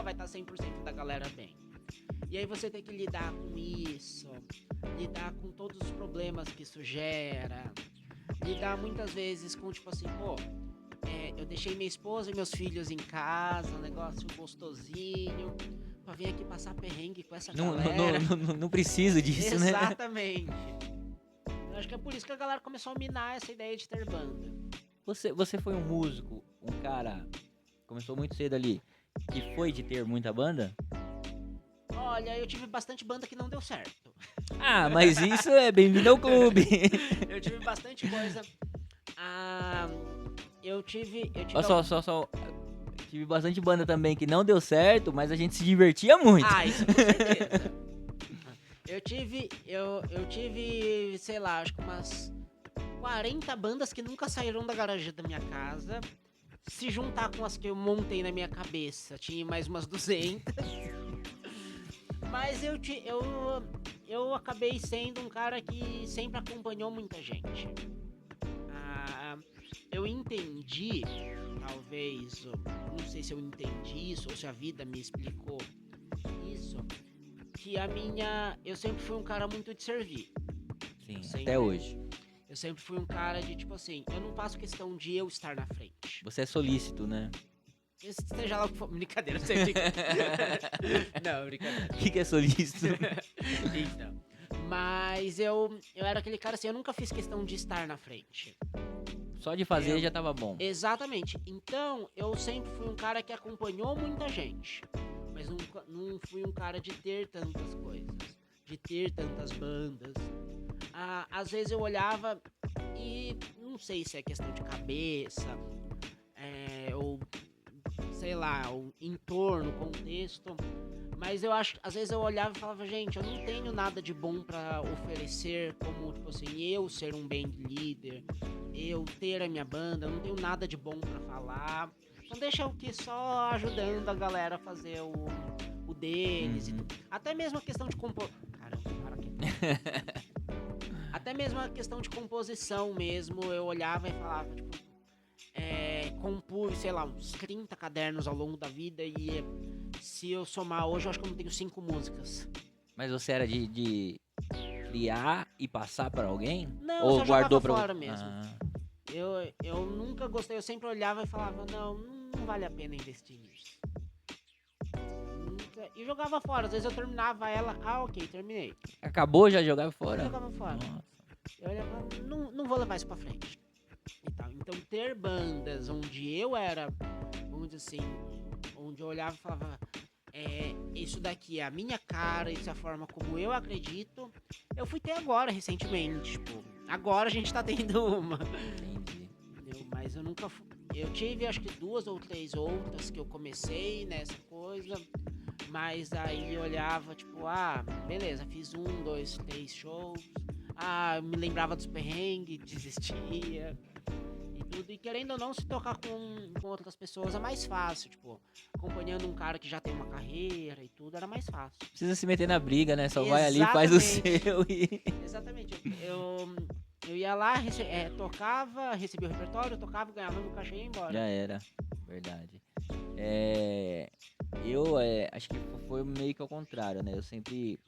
vai estar 100% da galera bem. E aí você tem que lidar com isso, lidar com todos os problemas que isso gera, lidar muitas vezes com, tipo assim, eu deixei minha esposa e meus filhos em casa, um negócio gostosinho, pra vir aqui passar perrengue com essa galera. Não preciso disso, né? Exatamente. Eu acho que é por isso que a galera começou a minar essa ideia de ter banda. Você foi um músico, um cara, começou muito cedo ali, que foi de ter muita banda? Olha, eu tive bastante banda que não deu certo. Mas isso é bem-vindo ao clube. Eu tive bastante coisa. Eu tive Só. Tive bastante banda também que não deu certo, mas a gente se divertia muito. Isso com certeza. Eu tive, sei lá, acho que umas 40 bandas que nunca saíram da garagem da minha casa. Se juntar com as que eu montei na minha cabeça, tinha mais umas 200. Mas eu acabei sendo um cara que sempre acompanhou muita gente. Eu entendi, talvez, não sei se eu entendi isso ou se a vida me explicou isso, que eu sempre fui um cara muito de servir. Sim, até hoje. Eu sempre fui um cara de, tipo assim, eu não faço questão de eu estar na frente. Você é solícito, né? Seja lá o que for. Brincadeira, não sei o que. Não, brincadeira. O que é solícito? Então, Mas eu era aquele cara assim, eu nunca fiz questão de estar na frente. Só de fazer já tava bom. Exatamente. Então, eu sempre fui um cara que acompanhou muita gente. Mas não fui um cara de ter tantas coisas. De ter tantas bandas. Às vezes eu olhava e não sei se é questão de cabeça, ou sei lá, o entorno, contexto. Mas eu acho, às vezes eu olhava e falava, gente, eu não tenho nada de bom pra oferecer, como, tipo assim, eu ser um band leader, eu ter a minha banda, eu não tenho nada de bom pra falar. Então deixa eu aqui só ajudando a galera a fazer o deles e tudo. Até mesmo a questão de Caramba, para aqui. Até mesmo a questão de composição mesmo, eu olhava e falava, tipo, compus, sei lá, uns 30 cadernos ao longo da vida e se eu somar hoje, eu acho que eu não tenho 5 músicas. Mas você era de criar e passar pra alguém? Não, Ou eu só guardou jogava pra fora mesmo. Eu nunca gostei, eu sempre olhava e falava, não vale a pena investir nisso. E jogava fora, às vezes eu terminava ela, ok, terminei. Acabou, já jogava fora? Eu jogava fora. Nossa. Eu olhava, não vou levar isso pra frente. E tal. Então ter bandas onde eu era, vamos dizer assim, onde eu olhava e falava, isso daqui é a minha cara, isso é a forma como eu acredito. Eu fui ter agora, recentemente, tipo, agora a gente tá tendo uma. Entendi. Entendeu? Mas eu nunca fui. Eu tive acho que 2 ou 3 outras que eu comecei nessa coisa. Mas aí eu olhava, tipo, beleza, fiz 1, 2, 3 shows. Eu me lembrava dos perrengues, desistia e tudo. E querendo ou não, se tocar com outras pessoas é mais fácil, tipo, acompanhando um cara que já tem uma carreira e tudo, era mais fácil. Precisa se meter na briga, né? Só vai ali, faz o seu e... Exatamente. Eu ia lá, tocava, recebia o repertório, tocava, ganhava meu cachê e ia embora. Já era, verdade. Acho que foi meio que ao contrário, né? Eu sempre,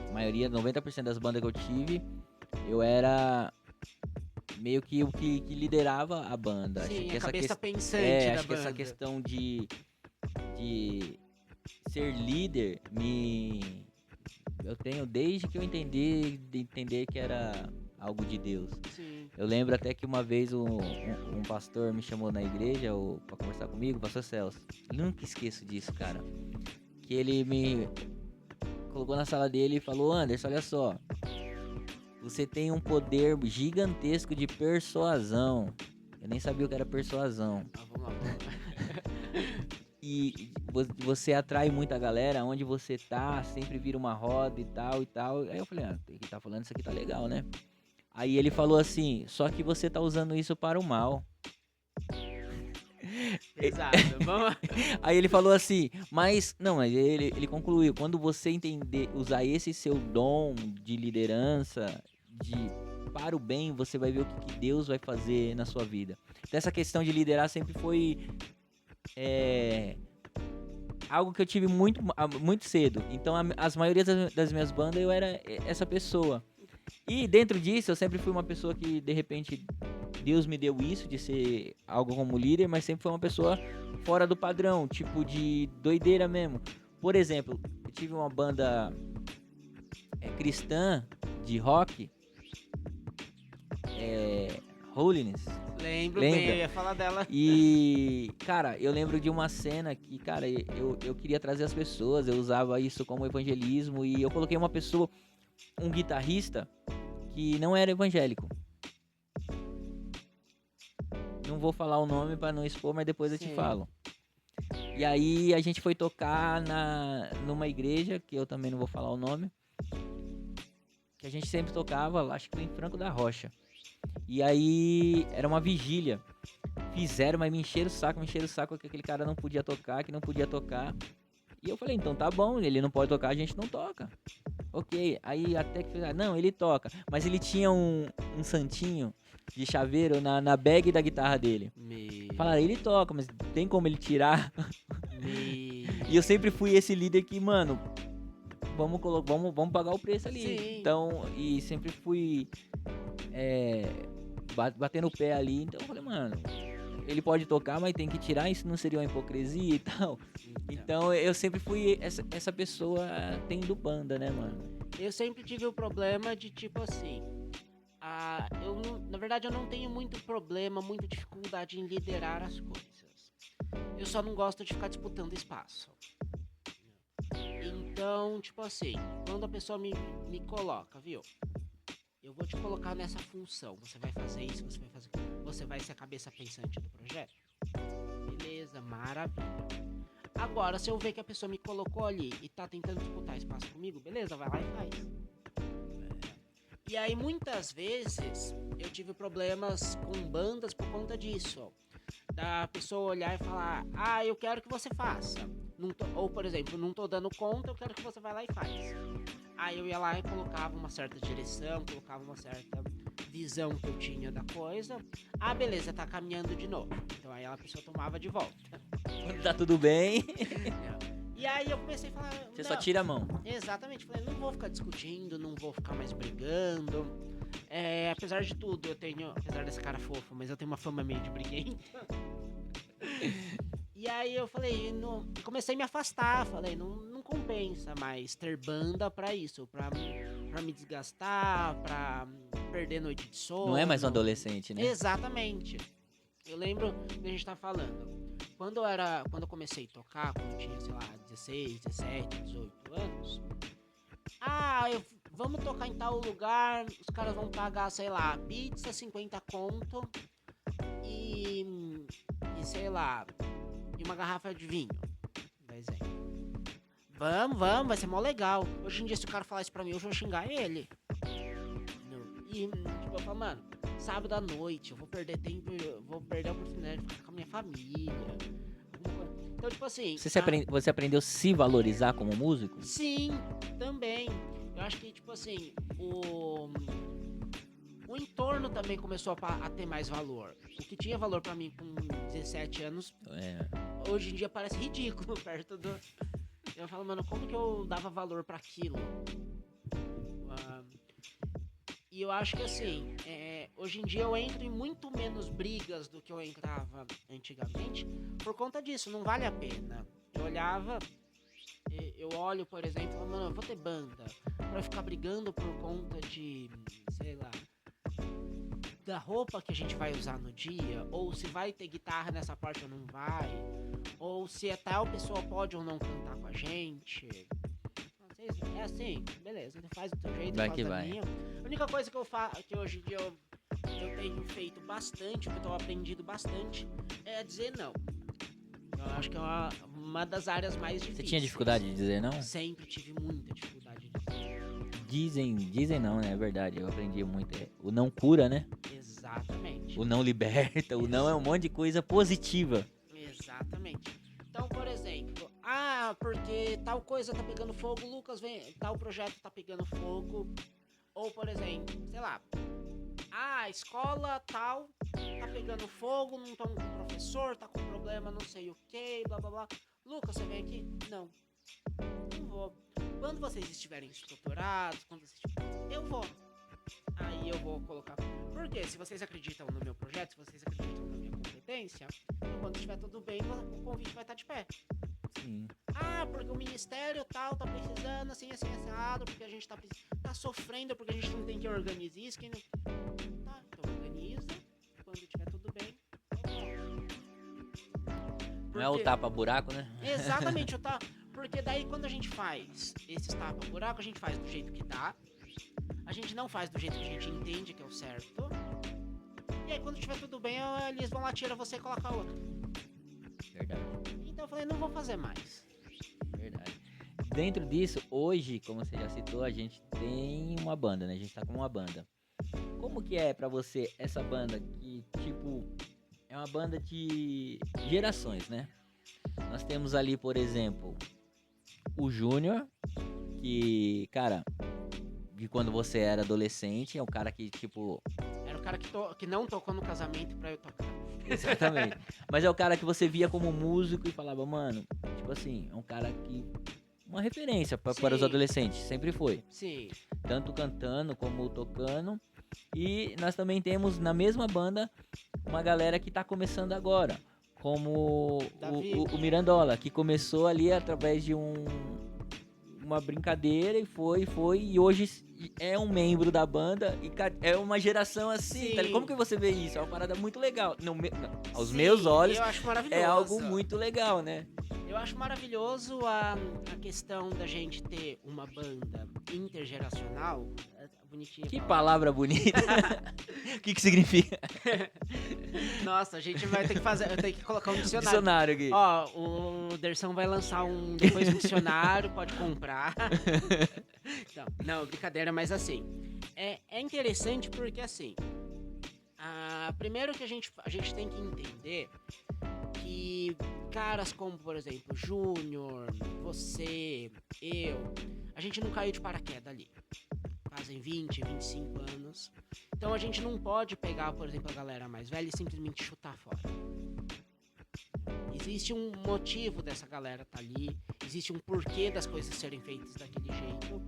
a maioria, 90% das bandas que eu tive, eu era meio que o que liderava a banda. Sim, acho que a essa cabeça pensante da acho que essa banda. questão de ser líder eu tenho desde que eu entender que era algo de Deus. Sim. Eu lembro até que uma vez um pastor me chamou na igreja pra conversar comigo, o pastor Celso. Nunca esqueço disso, cara. Que ele me colocou na sala dele e falou, Anderson, olha só. Você tem um poder gigantesco de persuasão. Eu nem sabia o que era persuasão. Vamos lá. E você atrai muita galera, onde você tá, sempre vira uma roda e tal e tal. Aí eu falei, ele tá falando isso aqui tá legal, né? Aí ele falou assim, só que você tá usando isso para o mal. Exato, vamos. Aí ele falou assim, mas ele concluiu, quando você entender, usar esse seu dom de liderança, para o bem, você vai ver o que Deus vai fazer na sua vida. Então essa questão de liderar sempre foi algo que eu tive muito cedo. Então as maiorias das minhas bandas eu era essa pessoa. E dentro disso eu sempre fui uma pessoa que de repente Deus me deu isso de ser algo como líder, mas sempre foi uma pessoa fora do padrão, tipo de doideira mesmo. Por exemplo, eu tive uma banda cristã de rock, Holiness. Lembra? Bem, eu ia falar dela. E, cara, eu lembro de uma cena que, cara, eu queria trazer as pessoas, eu usava isso como evangelismo e eu coloquei uma pessoa, um guitarrista que não era evangélico. Não vou falar o nome pra não expor, mas depois eu te falo. E aí a gente foi tocar numa igreja, que eu também não vou falar o nome, que a gente sempre tocava, acho que foi em Franco da Rocha. E aí era uma vigília. Fizeram, mas me encheram o saco que aquele cara não podia tocar, E eu falei, então tá bom, ele não pode tocar, a gente não toca. Ok, aí até que não, ele toca. Mas ele tinha um santinho de chaveiro na bag da guitarra dele. Falaram, ele toca, mas tem como ele tirar? E eu sempre fui esse líder que, mano, vamos pagar o preço ali. Sim. Então, e sempre fui batendo o pé ali. Então eu falei, mano, ele pode tocar, mas tem que tirar, isso não seria uma hipocrisia e tal. Então eu sempre fui essa pessoa tendo banda, né, mano? Eu sempre tive o problema de tipo assim. Na verdade, eu não tenho muito problema, muita dificuldade em liderar as coisas. Eu só não gosto de ficar disputando espaço. Então, tipo assim, quando a pessoa me coloca, viu? Eu vou te colocar nessa função. Você vai fazer isso, você vai fazer. Você vai ser a cabeça pensante do projeto. Beleza, maravilha. Agora, se eu ver que a pessoa me colocou ali e tá tentando disputar espaço comigo, beleza, vai lá e faz. E aí, muitas vezes, eu tive problemas com bandas por conta disso. Da pessoa olhar e falar, eu quero que você faça. Ou, por exemplo, não tô dando conta, eu quero que você vá lá e faz. Aí eu ia lá e colocava uma certa direção, colocava uma certa visão que eu tinha da coisa. Beleza, tá caminhando de novo. Então aí a pessoa tomava de volta. Quando tá tudo bem, E aí eu comecei a falar... você só tira a mão. Exatamente, falei, não vou ficar discutindo, não vou ficar mais brigando. Apesar de tudo, apesar dessa cara fofa, mas eu tenho uma fama meio de briguenta. E aí eu falei, comecei a me afastar, falei, não compensa mais ter banda pra isso, pra me desgastar, pra perder noite de sono. Não é mais um adolescente, né? Exatamente. Eu lembro que a gente tá falando. Quando eu comecei a tocar, quando eu tinha, sei lá, 16, 17, 18 anos. Vamos tocar em tal lugar, os caras vão pagar, sei lá, pizza, 50 conto e sei lá, e uma garrafa de vinho. Vamos, vai ser mó legal. Hoje em dia, se o cara falar isso pra mim, eu vou xingar ele. E tipo, eu falo, mano, sábado à noite, eu vou perder tempo, eu vou perder a oportunidade de ficar com a minha família. Então, tipo assim... Você aprendeu a se valorizar como músico? Sim, também. Eu acho que, tipo assim, o entorno também começou a ter mais valor. O que tinha valor pra mim com 17 anos, hoje em dia parece ridículo perto do... Eu falo, mano, como que eu dava valor pra aquilo? E eu acho que assim, hoje em dia eu entro em muito menos brigas do que eu entrava antigamente por conta disso, não vale a pena. Eu olho, por exemplo, mano, eu vou ter banda pra ficar brigando por conta de, sei lá, da roupa que a gente vai usar no dia, ou se vai ter guitarra nessa parte ou não vai, ou se a tal pessoa pode ou não cantar com a gente. É assim, beleza, faz do teu jeito, faz da minha. A única coisa que eu faço, que hoje em dia eu tenho feito bastante, o que eu tenho aprendido bastante, é dizer não. Eu acho que é uma das áreas mais difíceis. Você tinha dificuldade de dizer não? Sempre tive muita dificuldade de dizer não. Dizem não, né? É verdade, eu aprendi muito. O não cura, né? Exatamente. O não liberta, o não é um monte de coisa positiva. Exatamente. Então, por exemplo, porque tal coisa tá pegando fogo, Lucas, tal projeto tá pegando fogo. Ou, por exemplo, sei lá, a escola tal tá pegando fogo, não estão com o professor, tá com problema, não sei o que, blá blá blá. Lucas, você vem aqui? Não vou. Quando vocês estiverem estruturados, eu vou. Aí eu vou colocar. Porque se vocês acreditam no meu projeto, se vocês acreditam na minha competência, quando estiver tudo bem, o convite vai estar de pé. Sim. Porque o ministério tal tá precisando, assim, assado, porque a gente tá sofrendo, porque a gente não tem que organizar isso. Tá, então organiza, quando estiver tudo bem, Não é o tapa-buraco, né? Exatamente, porque daí quando a gente faz esses tapa-buraco, a gente faz do jeito que dá. A gente não faz do jeito que a gente entende que é o certo. E aí quando tiver tudo bem, eles vão lá, tira você e coloca outro. Verdade. Então eu falei, não vou fazer mais. Verdade. Dentro disso, hoje, como você já citou, a gente tem uma banda, né? A gente tá com uma banda. Como que é pra você essa banda que, tipo, é uma banda de gerações, né? Nós temos ali, por exemplo, o Júnior, que, cara, de quando você era adolescente, é um cara que, tipo... Era o cara que não tocou no casamento pra eu tocar. Exatamente. Mas é o cara que você via como músico e falava, mano, tipo assim, é um cara que... Uma referência para os adolescentes, sempre foi. Sim. Tanto cantando como tocando. E nós também temos na mesma banda uma galera que tá começando agora. Como o Mirandola, que começou ali através de uma brincadeira e foi, e hoje é um membro da banda e é uma geração assim, tá ligado? Sim. Como que você vê isso? É uma parada muito legal. Aos Sim, meus olhos, eu acho maravilhoso. é algo muito legal, né? Eu acho maravilhoso a questão da gente ter uma banda intergeracional. É bonitinha. Que a palavra bonita. O que significa? Nossa, a gente vai ter que fazer, eu tenho que colocar um dicionário. Dicionário aqui. Ó, o Derson vai lançar depois um dicionário, pode comprar. Não, brincadeira, mas assim, é interessante porque assim, primeiro que a gente tem que entender que caras como, por exemplo, Júnior, você, eu, a gente não caiu de paraquedas ali. Fazem 20, 25 anos. Então a gente não pode pegar, por exemplo, a galera mais velha e simplesmente chutar fora. Existe um motivo dessa galera tá ali, existe um porquê das coisas serem feitas daquele jeito.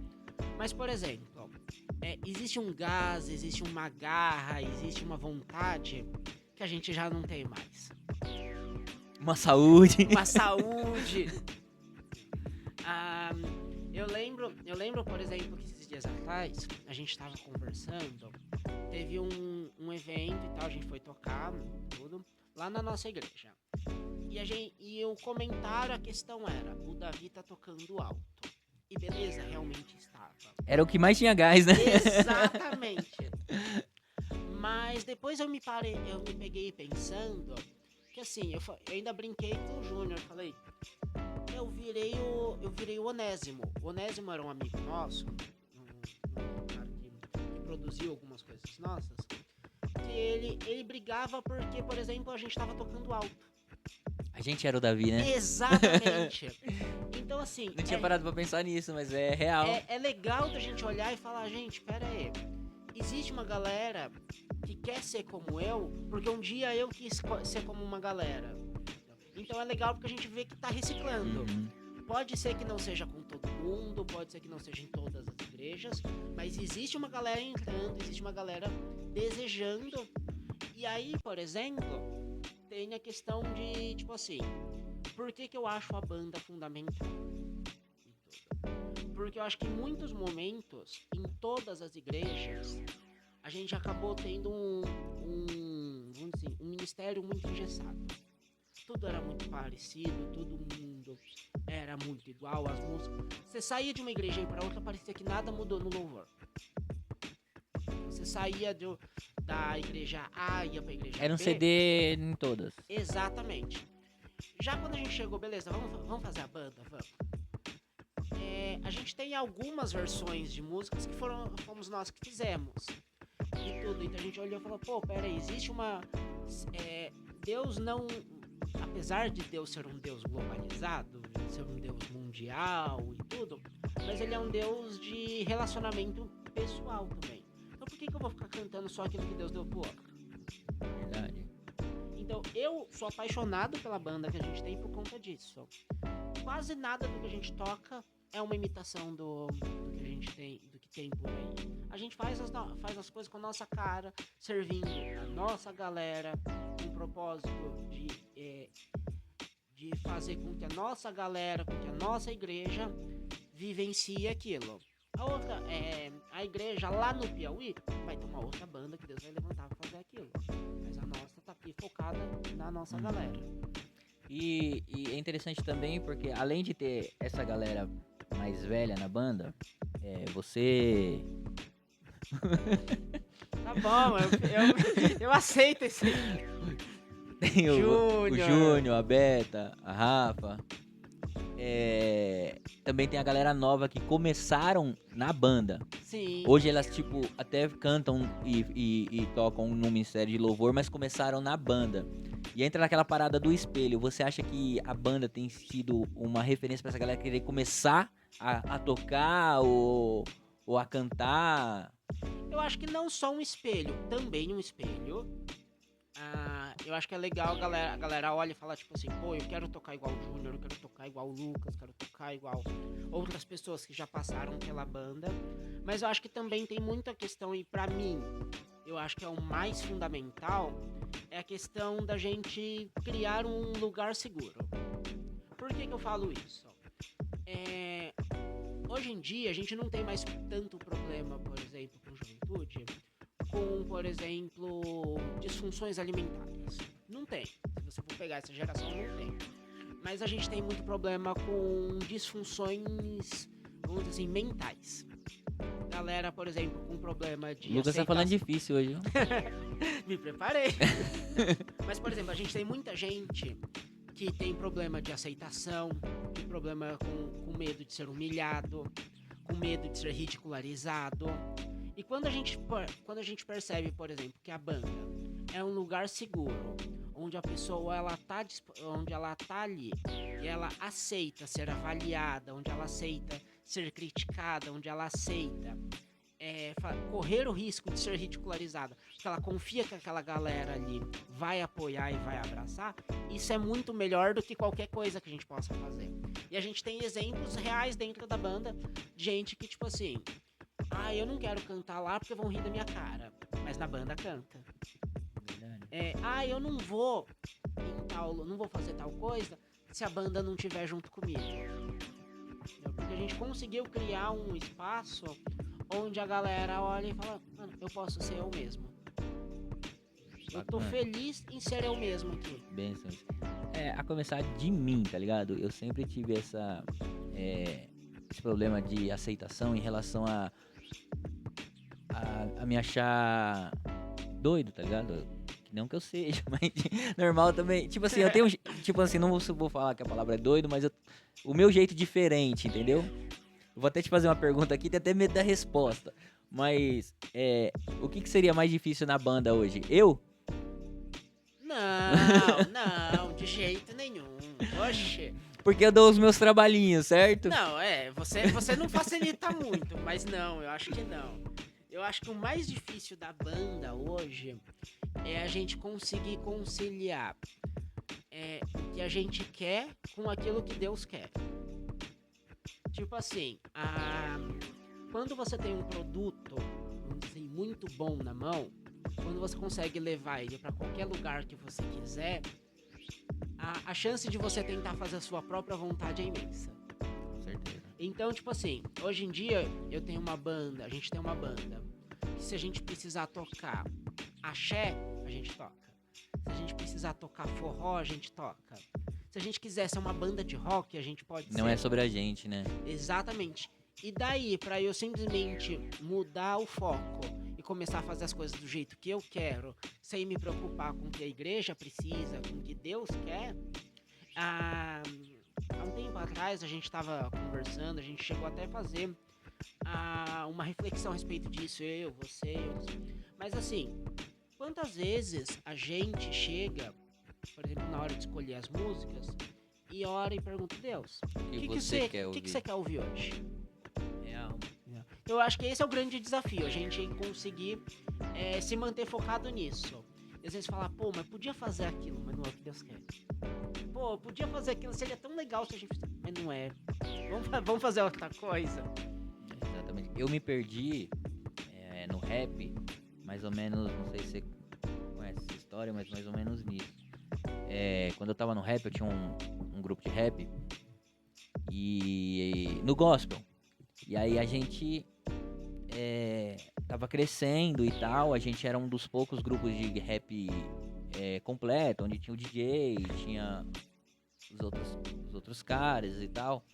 Mas, por exemplo, existe um gás, existe uma garra, existe uma vontade que a gente já não tem mais. Uma saúde. Uma saúde. Eu lembro, por exemplo, que esses dias atrás, a gente tava conversando, teve um evento e tal, a gente foi tocar, tudo, lá na nossa igreja. E o comentário, a questão era, o Davi tá tocando alto. E beleza, realmente estava. Era o que mais tinha gás, né? Exatamente. Mas depois eu me peguei pensando que assim, eu ainda brinquei com o Júnior, falei, eu virei o Onésimo. O Onésimo era um amigo nosso, um cara que produziu algumas coisas nossas, que ele brigava porque, por exemplo, a gente tava tocando alto. A gente era o Davi, né? Exatamente. Então, assim... Não tinha parado pra pensar nisso, mas é real. É legal da gente olhar e falar, gente, pera aí. Existe uma galera que quer ser como eu, porque um dia eu quis ser como uma galera. Então é legal porque a gente vê que tá reciclando. Uhum. Pode ser que não seja com todo mundo, pode ser que não seja em todas as igrejas, mas existe uma galera entrando, existe uma galera desejando. E aí, por exemplo... tem a questão de, tipo assim, por que eu acho a banda fundamental? Porque eu acho que em muitos momentos, em todas as igrejas, a gente acabou tendo vamos dizer, um ministério muito engessado. Tudo era muito parecido, todo mundo era muito igual, as músicas. Você saía de uma igreja e para outra, parecia que nada mudou no louvor. Você saía da igreja A e ia pra igreja B. Era um CD em todas. Exatamente. Já quando a gente chegou, beleza, vamos fazer a banda, vamos. A gente tem algumas versões de músicas que fomos nós que fizemos. E tudo. Então a gente olhou e falou, pô, peraí, existe uma... Deus não... Apesar de Deus ser um Deus globalizado, ser um Deus mundial e tudo, mas ele é um Deus de relacionamento pessoal também. Então por que eu vou ficar cantando só aquilo que Deus deu pro outro? Verdade. Então eu sou apaixonado pela banda que a gente tem por conta disso. Quase nada do que a gente toca é uma imitação do que a gente tem, do que tem por aí. A gente faz as coisas com a nossa cara, servindo a nossa galera, com o propósito de fazer com que a nossa galera, com que a nossa igreja vivencie aquilo. A igreja lá no Piauí vai ter uma outra banda que Deus vai levantar pra fazer aquilo. Mas a nossa tá aqui focada na nossa galera. E é interessante também porque além de ter essa galera mais velha na banda, você... Tá bom, eu aceito esse. Tem o Júnior, a Beta, a Rafa. Também tem a galera nova que começaram na banda. Sim. Hoje elas, tipo, até cantam e tocam no ministério de louvor, mas começaram na banda. E entra naquela parada do espelho. Você acha que a banda tem sido uma referência pra essa galera querer começar a tocar ou a cantar? Eu acho que não só um espelho, também um espelho. Eu acho que é legal a galera olha e fala tipo assim, pô, eu quero tocar igual o Júnior, eu quero tocar igual o Lucas, quero tocar igual outras pessoas que já passaram pela banda. Mas eu acho que também tem muita questão, e pra mim, eu acho que é o mais fundamental, é a questão da gente criar um lugar seguro. Por que eu falo isso? hoje em dia a gente não tem mais tanto problema, por exemplo, com juventude, com, por exemplo, disfunções alimentares. Não tem. Se você for pegar essa geração, não tem. Mas a gente tem muito problema com disfunções, vamos dizer assim, mentais. Galera, por exemplo, com problema de Lucas tá falando difícil hoje, viu? Me preparei. Mas, por exemplo, a gente tem muita gente que tem problema de aceitação, tem problema com medo de ser humilhado, com medo de ser ridicularizado. E quando a gente percebe, por exemplo, que a banda é um lugar seguro, onde a pessoa onde ela tá ali e ela aceita ser avaliada, onde ela aceita ser criticada, onde ela aceita correr o risco de ser ridicularizada, porque ela confia que aquela galera ali vai apoiar e vai abraçar, isso é muito melhor do que qualquer coisa que a gente possa fazer. E a gente tem exemplos reais dentro da banda de gente que, tipo assim, eu não quero cantar lá porque vão rir da minha cara, mas na banda canta. Eu não vou não vou fazer tal coisa se a banda não estiver junto comigo. Porque a gente conseguiu criar um espaço onde a galera olha e fala, mano, eu posso ser eu mesmo. Eu tô feliz em ser eu mesmo aqui. Benção. A começar de mim, tá ligado? Eu sempre tive esse problema de aceitação em relação a me achar doido, tá ligado? Não que eu seja, mas normal também. Tipo assim, eu tenho. Tipo assim, não vou falar que a palavra é doido, mas o meu jeito diferente, entendeu? Eu vou até te fazer uma pergunta aqui, tem até medo da resposta. Mas, o que seria mais difícil na banda hoje? Eu? Não, de jeito nenhum. Oxe. Porque eu dou os meus trabalhinhos, certo? Não, você não facilita muito, mas não, eu acho que não. Eu acho que o mais difícil da banda hoje é a gente conseguir conciliar o que a gente quer com aquilo que Deus quer. Tipo assim, quando você tem um produto, vamos dizer, muito bom na mão, quando você consegue levar ele para qualquer lugar que você quiser, a chance de você tentar fazer a sua própria vontade é imensa. Com certeza. Então, tipo assim, hoje em dia a gente tem uma banda, que se a gente precisar tocar axé, a gente toca. Se a gente precisar tocar forró, a gente toca. Se a gente quiser ser uma banda de rock, a gente pode ser. Não é sobre a gente, né? Exatamente. E daí, pra eu simplesmente mudar o foco e começar a fazer as coisas do jeito que eu quero, sem me preocupar com o que a igreja precisa, com o que Deus quer, há um tempo atrás a gente tava conversando, a gente chegou até a fazer uma reflexão a respeito disso, você, mas assim, quantas vezes a gente chega, por exemplo, na hora de escolher as músicas, e ora e pergunta, Deus, o que você quer ouvir hoje? Eu acho que esse é o grande desafio, a gente conseguir se manter focado nisso. E às vezes falar, mas podia fazer aquilo, mas não é o que Deus quer. Podia fazer aquilo, seria tão legal se a gente... Mas não é. Vamos fazer outra coisa. Exatamente. Eu me perdi no rap, mais ou menos, não sei se você conhece essa história, mas mais ou menos nisso. Quando eu tava no rap, eu tinha um grupo de rap e no gospel. E aí a gente tava crescendo e tal, a gente era um dos poucos grupos de rap completo, onde tinha o DJ, tinha os outros caras e tal.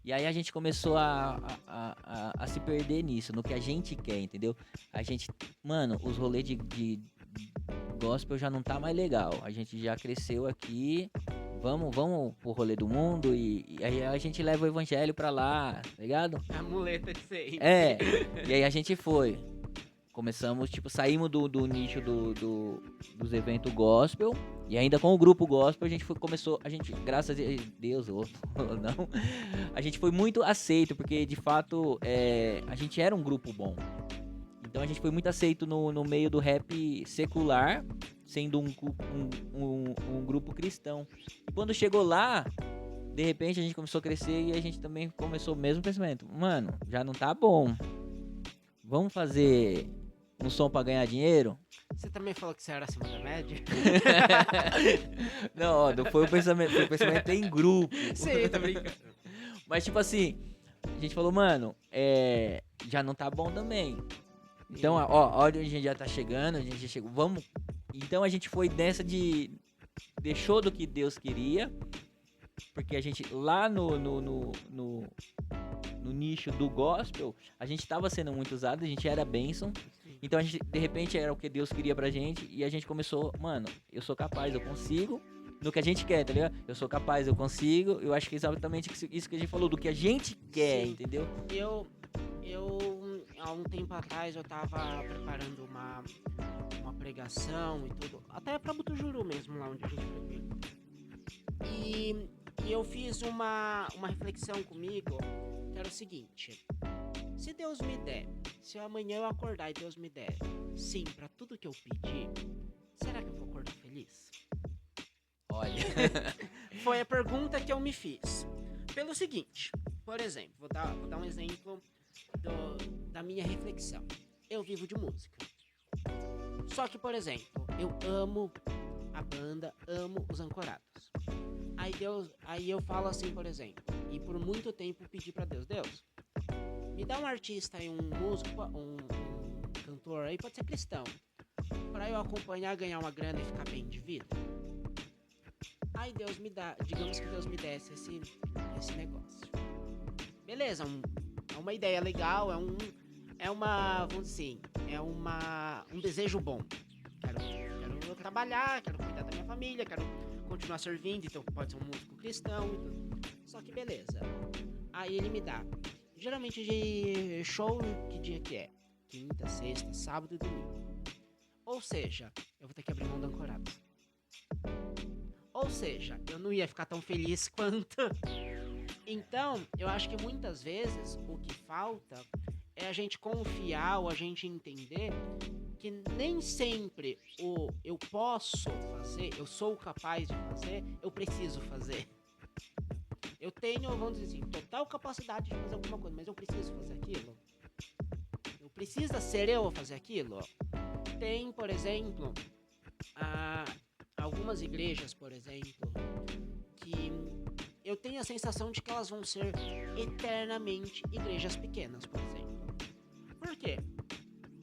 E aí a gente começou a se perder nisso, no que a gente quer, entendeu? A gente, mano, os rolês de gospel já não tá mais legal. A gente já cresceu aqui, vamos pro rolê do mundo e aí a gente leva o evangelho pra lá, tá ligado? A muleta de sempre. E aí a gente foi. Começamos, saímos do nicho dos eventos gospel. E ainda com o grupo gospel, a gente, graças a Deus, ou não, a gente foi muito aceito, porque de fato a gente era um grupo bom. Então a gente foi muito aceito no meio do rap secular, sendo um grupo cristão. E quando chegou lá, de repente a gente começou a crescer e a gente também começou o mesmo pensamento. Mano, já não tá bom. Vamos fazer um som pra ganhar dinheiro? Você também falou que você era acima da média? Não foi o pensamento em grupo. Sim, tá brincando. Mas tipo assim, a gente falou, mano, já não tá bom também. Então, ó, olha onde a gente já tá chegando, a gente já chegou, vamos... Então a gente foi nessa de... Deixou do que Deus queria, porque a gente, lá no nicho do gospel, a gente tava sendo muito usado, a gente era bênção. Então a gente, de repente, era o que Deus queria pra gente, e a gente começou, mano, eu sou capaz, eu consigo, no que a gente quer, tá ligado? Eu sou capaz, eu consigo, eu acho que é exatamente isso que a gente falou, do que a gente quer, Sim. entendeu? Eu, há um tempo atrás, eu tava preparando uma pregação e tudo, até pra Butujuru mesmo, lá onde a gente frequenta. E eu fiz uma reflexão comigo, que era o seguinte: se Deus me der, se amanhã eu acordar e Deus me der sim pra tudo que eu pedi, será que eu vou acordar feliz? Olha. Foi a pergunta que eu me fiz. Pelo seguinte, por exemplo, vou dar um exemplo da minha reflexão. Eu vivo de música. Só que, por exemplo, eu amo a banda, amo os Ancorados. Aí eu falo assim, por exemplo, e por muito tempo pedi pra Deus, me dá um artista aí, um músico, um cantor aí, pode ser cristão, pra eu acompanhar, ganhar uma grana e ficar bem de vida. Aí Deus me dá, digamos que Deus me desse esse negócio. Beleza, é uma ideia legal, vamos dizer assim, um desejo bom. Quero trabalhar, quero cuidar da minha família, quero continuar servindo, então pode ser um músico cristão e tudo. Só que beleza. Aí ele me dá. Geralmente de show, que dia que é? Quinta, sexta, sábado e domingo. Ou seja, eu vou ter que abrir mão do Ancorados. Ou seja, eu não ia ficar tão feliz quanto. Então, eu acho que muitas vezes o que falta é a gente confiar ou a gente entender que nem sempre o eu posso fazer, eu sou capaz de fazer, eu preciso fazer. Eu tenho, vamos dizer assim, total capacidade de fazer alguma coisa, mas eu preciso fazer aquilo? Eu preciso ser eu a fazer aquilo? Tem, por exemplo, algumas igrejas, por exemplo, que eu tenho a sensação de que elas vão ser eternamente igrejas pequenas, por exemplo. Por quê?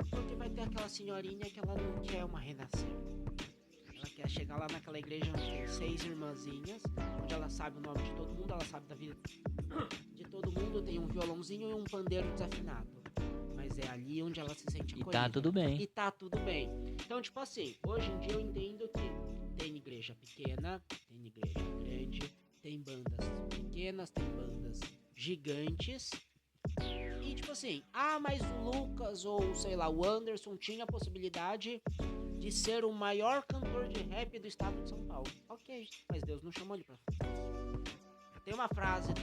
Porque vai ter aquela senhorinha que ela não quer uma renascer. Ela quer chegar lá naquela igreja onde tem 6 irmãzinhas, onde ela sabe o nome de todo mundo, ela sabe da vida de todo mundo, tem um violãozinho e um pandeiro desafinado. Mas é ali onde ela se sente acolhida. E tá tudo bem. E tá tudo bem. Então, tipo assim, hoje em dia eu entendo que tem igreja pequena, tem igreja grande, tem bandas pequenas, tem bandas gigantes. E tipo assim, mas o Lucas ou sei lá, o Anderson tinha a possibilidade de ser o maior cantor de rap do estado de São Paulo. Ok, mas Deus não chamou ele pra fazer isso. Tem uma frase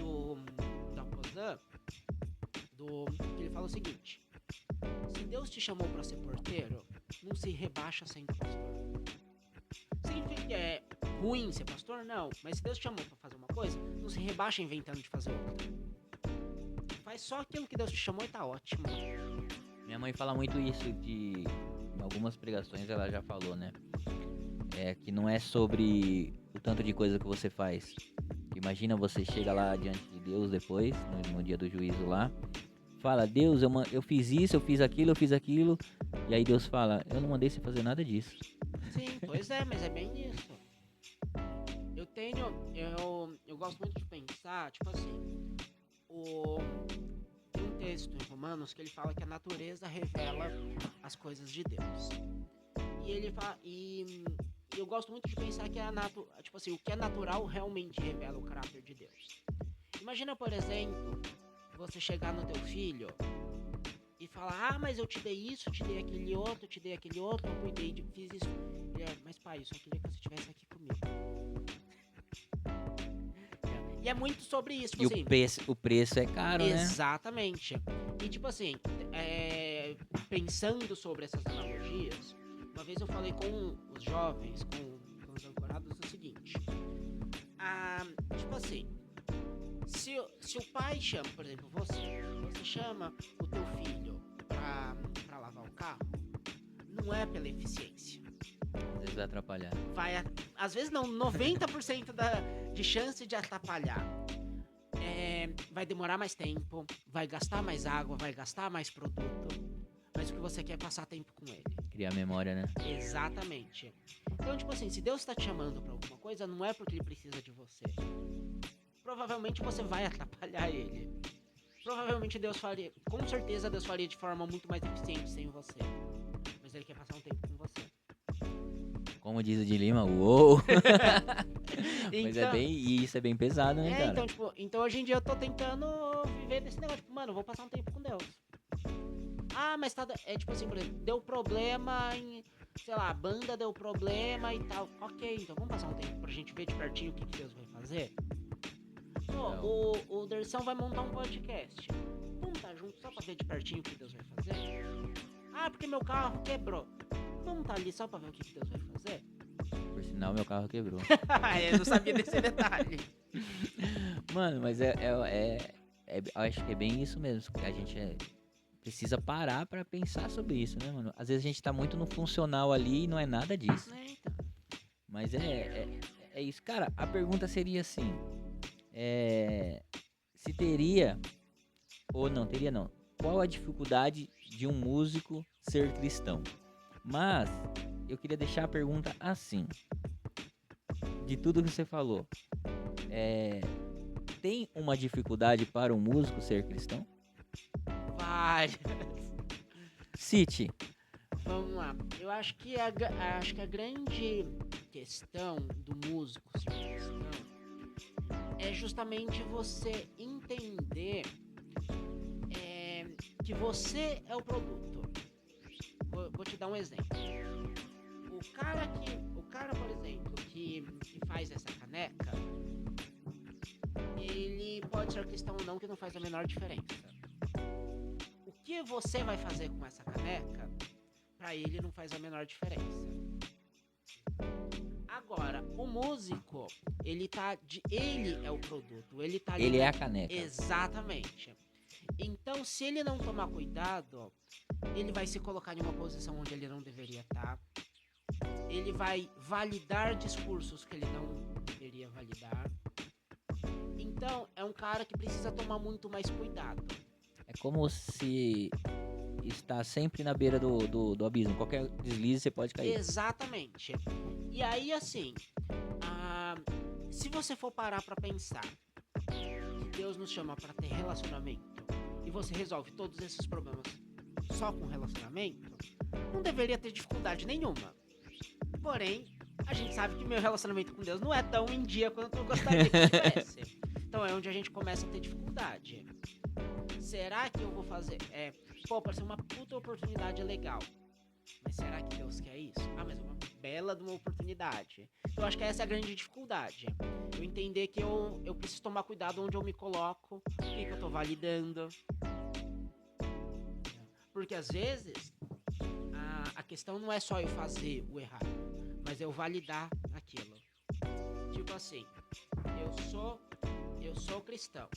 da Pozan, que ele fala o seguinte: se Deus te chamou pra ser porteiro, não se rebaixa sendo pastor. Significa que é ruim ser pastor? Não. Mas se Deus te chamou pra fazer uma coisa, não se rebaixa inventando de fazer outra. Faz só aquilo que Deus te chamou e tá ótimo. Minha mãe fala muito isso em algumas pregações ela já falou, né? Que não é sobre o tanto de coisa que você faz. Imagina você chega lá diante de Deus depois, no dia do juízo lá, fala, Deus, eu fiz isso, eu fiz aquilo, e aí Deus fala, eu não mandei você fazer nada disso. Sim, pois é, mas é bem isso. Eu gosto muito de pensar, tipo assim, tem um texto em Romanos que ele fala que a natureza revela as coisas de Deus. E ele fala, e eu gosto muito de pensar que tipo assim, o que é natural realmente revela o caráter de Deus. Imagina, por exemplo, você chegar no teu filho e falar, mas eu te dei isso, te dei aquele outro, eu cuidei de, fiz isso. Mas pai, eu só queria que você estivesse aqui comigo. E é muito sobre isso, tipo e assim, o preço é caro, né? Exatamente. E tipo assim, pensando sobre essas analogias, uma vez eu falei com os jovens, com os ancorados, o seguinte. Tipo assim, se o pai chama, por exemplo, você chama o teu filho pra lavar o carro, não é pela eficiência. Às vezes vai atrapalhar. Às vezes não, 90% de chance de atrapalhar. vai demorar mais tempo, vai gastar mais água, vai gastar mais produto, mas o que você quer é passar tempo com ele. Criar memória, né? Exatamente. Então, tipo assim, se Deus tá te chamando pra alguma coisa, não é porque ele precisa de você. Provavelmente você vai atrapalhar ele. Provavelmente Deus faria, com certeza Deus faria de forma muito mais eficiente sem você. Mas ele quer passar um tempo com você. Como diz o de Lima, uou! Mas Então, e isso é bem pesado, né, cara? então, tipo, então hoje em dia eu tô tentando viver desse negócio, tipo, mano, eu vou passar um tempo com Deus. Ah, mas tá, tipo assim, por exemplo, deu problema em, sei lá, a banda deu problema e tal. Ok, então vamos passar um tempo pra gente ver de pertinho o que Deus vai fazer? Pô, o Dersão vai montar um podcast. Vamos estar junto só pra ver de pertinho o que Deus vai fazer? Ah, porque meu carro quebrou. Vamos estar ali só pra ver o que Deus vai fazer? Por sinal, meu carro quebrou. Eu não sabia desse detalhe. Mano, mas eu acho que é bem isso mesmo. A gente precisa parar pra pensar sobre isso, né, mano? Às vezes a gente tá muito no funcional ali e não é nada disso. Então. Mas é isso. Cara, a pergunta seria assim: se teria, ou não teria não, qual a dificuldade de um músico ser cristão? Mas eu queria deixar a pergunta assim: de tudo que você falou, tem uma dificuldade para um músico ser cristão? Várias. Cite. Vamos lá. Eu acho que a grande questão do músico ser cristão é justamente você entender que você é o produto. Vou te dar um exemplo. O cara, por exemplo, que faz essa caneca, ele pode ser cristão ou não, que não faz a menor diferença. O que você vai fazer com essa caneca, pra ele não faz a menor diferença. Agora, o músico, ele é o produto, ele tá ali. Ele é a caneca. Exatamente. Então, se ele não tomar cuidado, ele vai se colocar em uma posição onde ele não deveria estar. Ele vai validar discursos que ele não deveria validar. Então, é um cara que precisa tomar muito mais cuidado. É como se está sempre na beira do abismo. Qualquer deslize você pode cair. Exatamente. E aí, assim, se você for parar pra pensar que Deus nos chama pra ter relacionamento e você resolve todos esses problemas só com relacionamento, não deveria ter dificuldade nenhuma. Porém, a gente sabe que meu relacionamento com Deus não é tão em dia quanto eu gostaria que tivesse. Então é onde a gente começa a ter dificuldade. Será que eu vou fazer? Pode ser uma puta oportunidade legal. Mas será que Deus quer isso? Mas é uma bela de uma oportunidade. Então eu acho que essa é a grande dificuldade. Eu entender que eu preciso tomar cuidado onde eu me coloco, o que eu tô validando. Porque às vezes a questão não é só eu fazer o errado, mas eu validar aquilo. Tipo assim, eu sou cristão.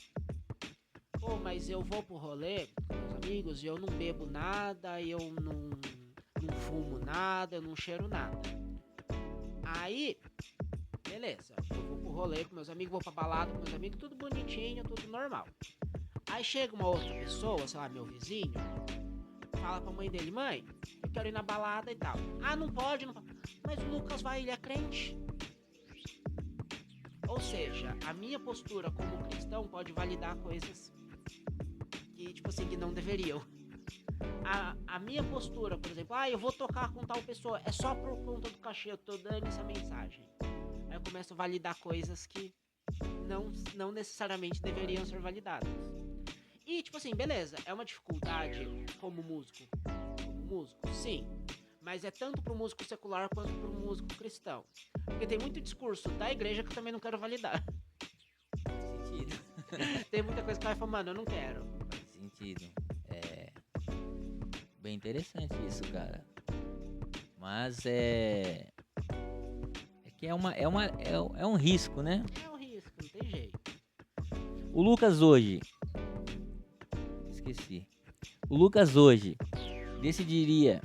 Pô, mas eu vou pro rolê com meus amigos e eu não bebo nada, eu não fumo nada, eu não cheiro nada. Aí, beleza, eu vou pro rolê com meus amigos, vou pra balada com meus amigos, tudo bonitinho, tudo normal. Aí chega uma outra pessoa, sei lá, meu vizinho, fala pra mãe dele: mãe, eu quero ir na balada e tal. Não pode. Mas o Lucas vai, ele é crente. Ou seja, a minha postura como cristão pode validar coisas que, tipo assim, que não deveriam. A minha postura, por exemplo, eu vou tocar com tal pessoa, é só por conta do cachê, eu tô dando essa mensagem. Aí eu começo a validar coisas que não necessariamente deveriam ser validadas. E, tipo assim, beleza, é uma dificuldade como músico. Sim. Mas é tanto pro músico secular quanto pro músico cristão. Porque tem muito discurso da igreja que eu também não quero validar. Faz sentido. Tem muita coisa que vai falar, mano, eu não quero. Faz sentido. É bem interessante isso, cara. Mas é que é um risco, né? É um risco, não tem jeito. O Lucas hoje decidiria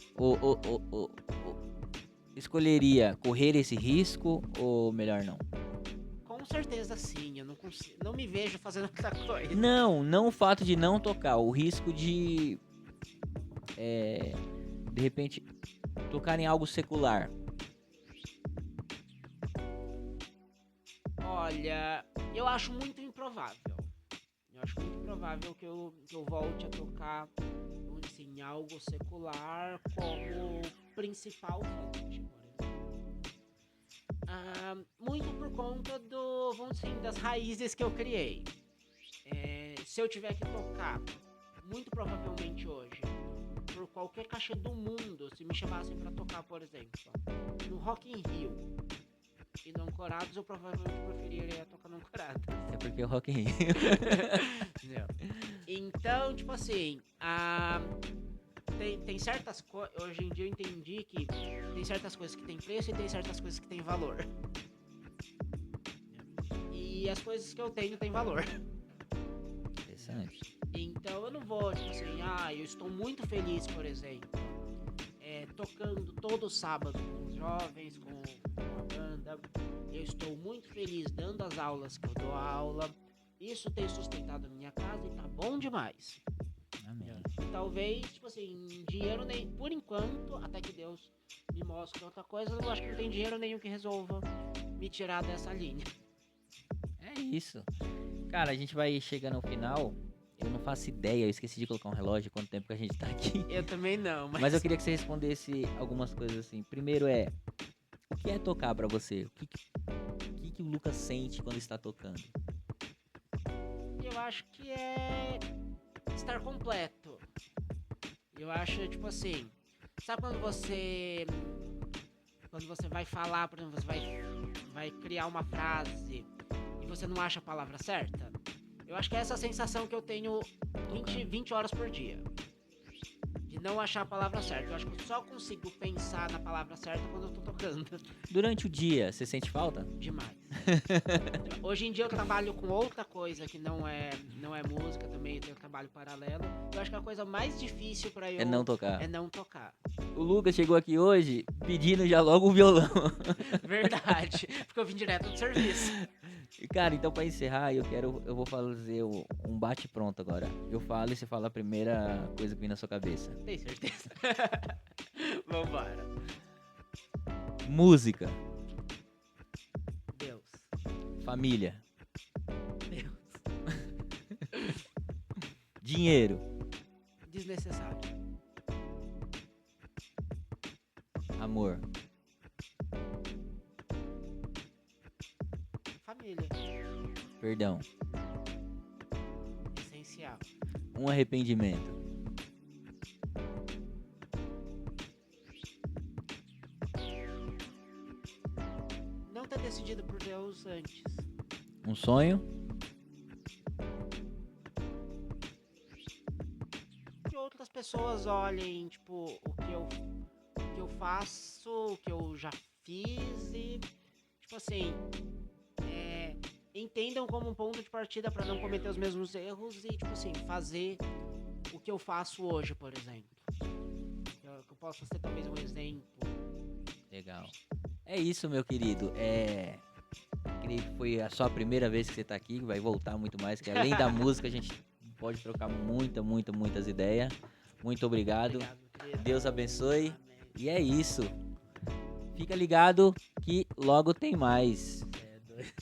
escolheria correr esse risco ou melhor não? Com certeza sim, eu não consigo, não me vejo fazendo outra coisa. Não o fato de não tocar, o risco de repente tocar em algo secular. Olha, eu acho muito improvável. Eu acho muito improvável que eu volte a tocar, vamos dizer assim, algo secular como principal fonte, por exemplo. Muito por conta vamos dizer assim, das raízes que eu criei. Se eu tiver que tocar, muito provavelmente hoje, por qualquer caixa do mundo, se me chamassem pra tocar, por exemplo, no Rock in Rio e no Ancorados, eu provavelmente preferiria tocar no Ancorados. É porque o Rock in Rio. Então, tipo assim, tem certas coisas. Hoje em dia eu entendi que tem certas coisas que tem preço e tem certas coisas que tem valor. E as coisas que eu tenho tem valor. Interessante. Então eu não vou, tipo assim, eu estou muito feliz, por exemplo, tocando todo sábado com os jovens, com a banda. Eu estou muito feliz dando as aulas que eu dou aula. Isso tem sustentado a minha casa e tá bom demais. Amém. E talvez, tipo assim, dinheiro nem. Por enquanto, até que Deus me mostre outra coisa, eu acho que não tem dinheiro nenhum que resolva me tirar dessa linha. É isso. Cara, a gente vai chegando ao final. Eu não faço ideia, eu esqueci de colocar um relógio, quanto tempo que a gente tá aqui. Eu também não, Mas eu queria que você respondesse algumas coisas assim. Primeiro o que é tocar pra você? O que o Lucas sente quando está tocando? Eu acho que é estar completo. Eu acho, tipo assim, sabe quando você vai falar, por exemplo, você vai criar uma frase e você não acha a palavra certa? Eu acho que é essa sensação que eu tenho 20 horas por dia. De não achar a palavra certa. Eu acho que eu só consigo pensar na palavra certa quando eu tô tocando. Durante o dia, você sente falta? Demais. Hoje em dia eu trabalho com outra coisa que não é música também, eu tenho trabalho paralelo. Eu acho que a coisa mais difícil pra eu É não tocar. é não tocar. O Lucas chegou aqui hoje pedindo já logo o violão. Verdade, porque eu vim direto do serviço. E, cara, então pra encerrar, eu vou fazer um bate-pronto agora. Eu falo e você fala a primeira coisa que vem na sua cabeça. Tem certeza? Vambora. Música, Deus. família, Deus. dinheiro, Desnecessário. amor, Família. perdão, Essencial. um arrependimento, Não ter decidido por Deus antes. um sonho, Que outras pessoas olhem, tipo, o que eu faço, o que eu já fiz e, tipo assim, entendam como um ponto de partida pra não cometer os mesmos erros e, tipo assim, fazer o que eu faço hoje, por exemplo. Que eu possa ser talvez um exemplo. legal. É isso, meu querido. Creio que foi a sua primeira vez que você tá aqui, vai voltar muito mais, que além da música a gente pode trocar muitas ideias. Muito obrigado. Obrigado, querido. Deus abençoe. Amém. E é isso. Fica ligado que logo tem mais. É doido.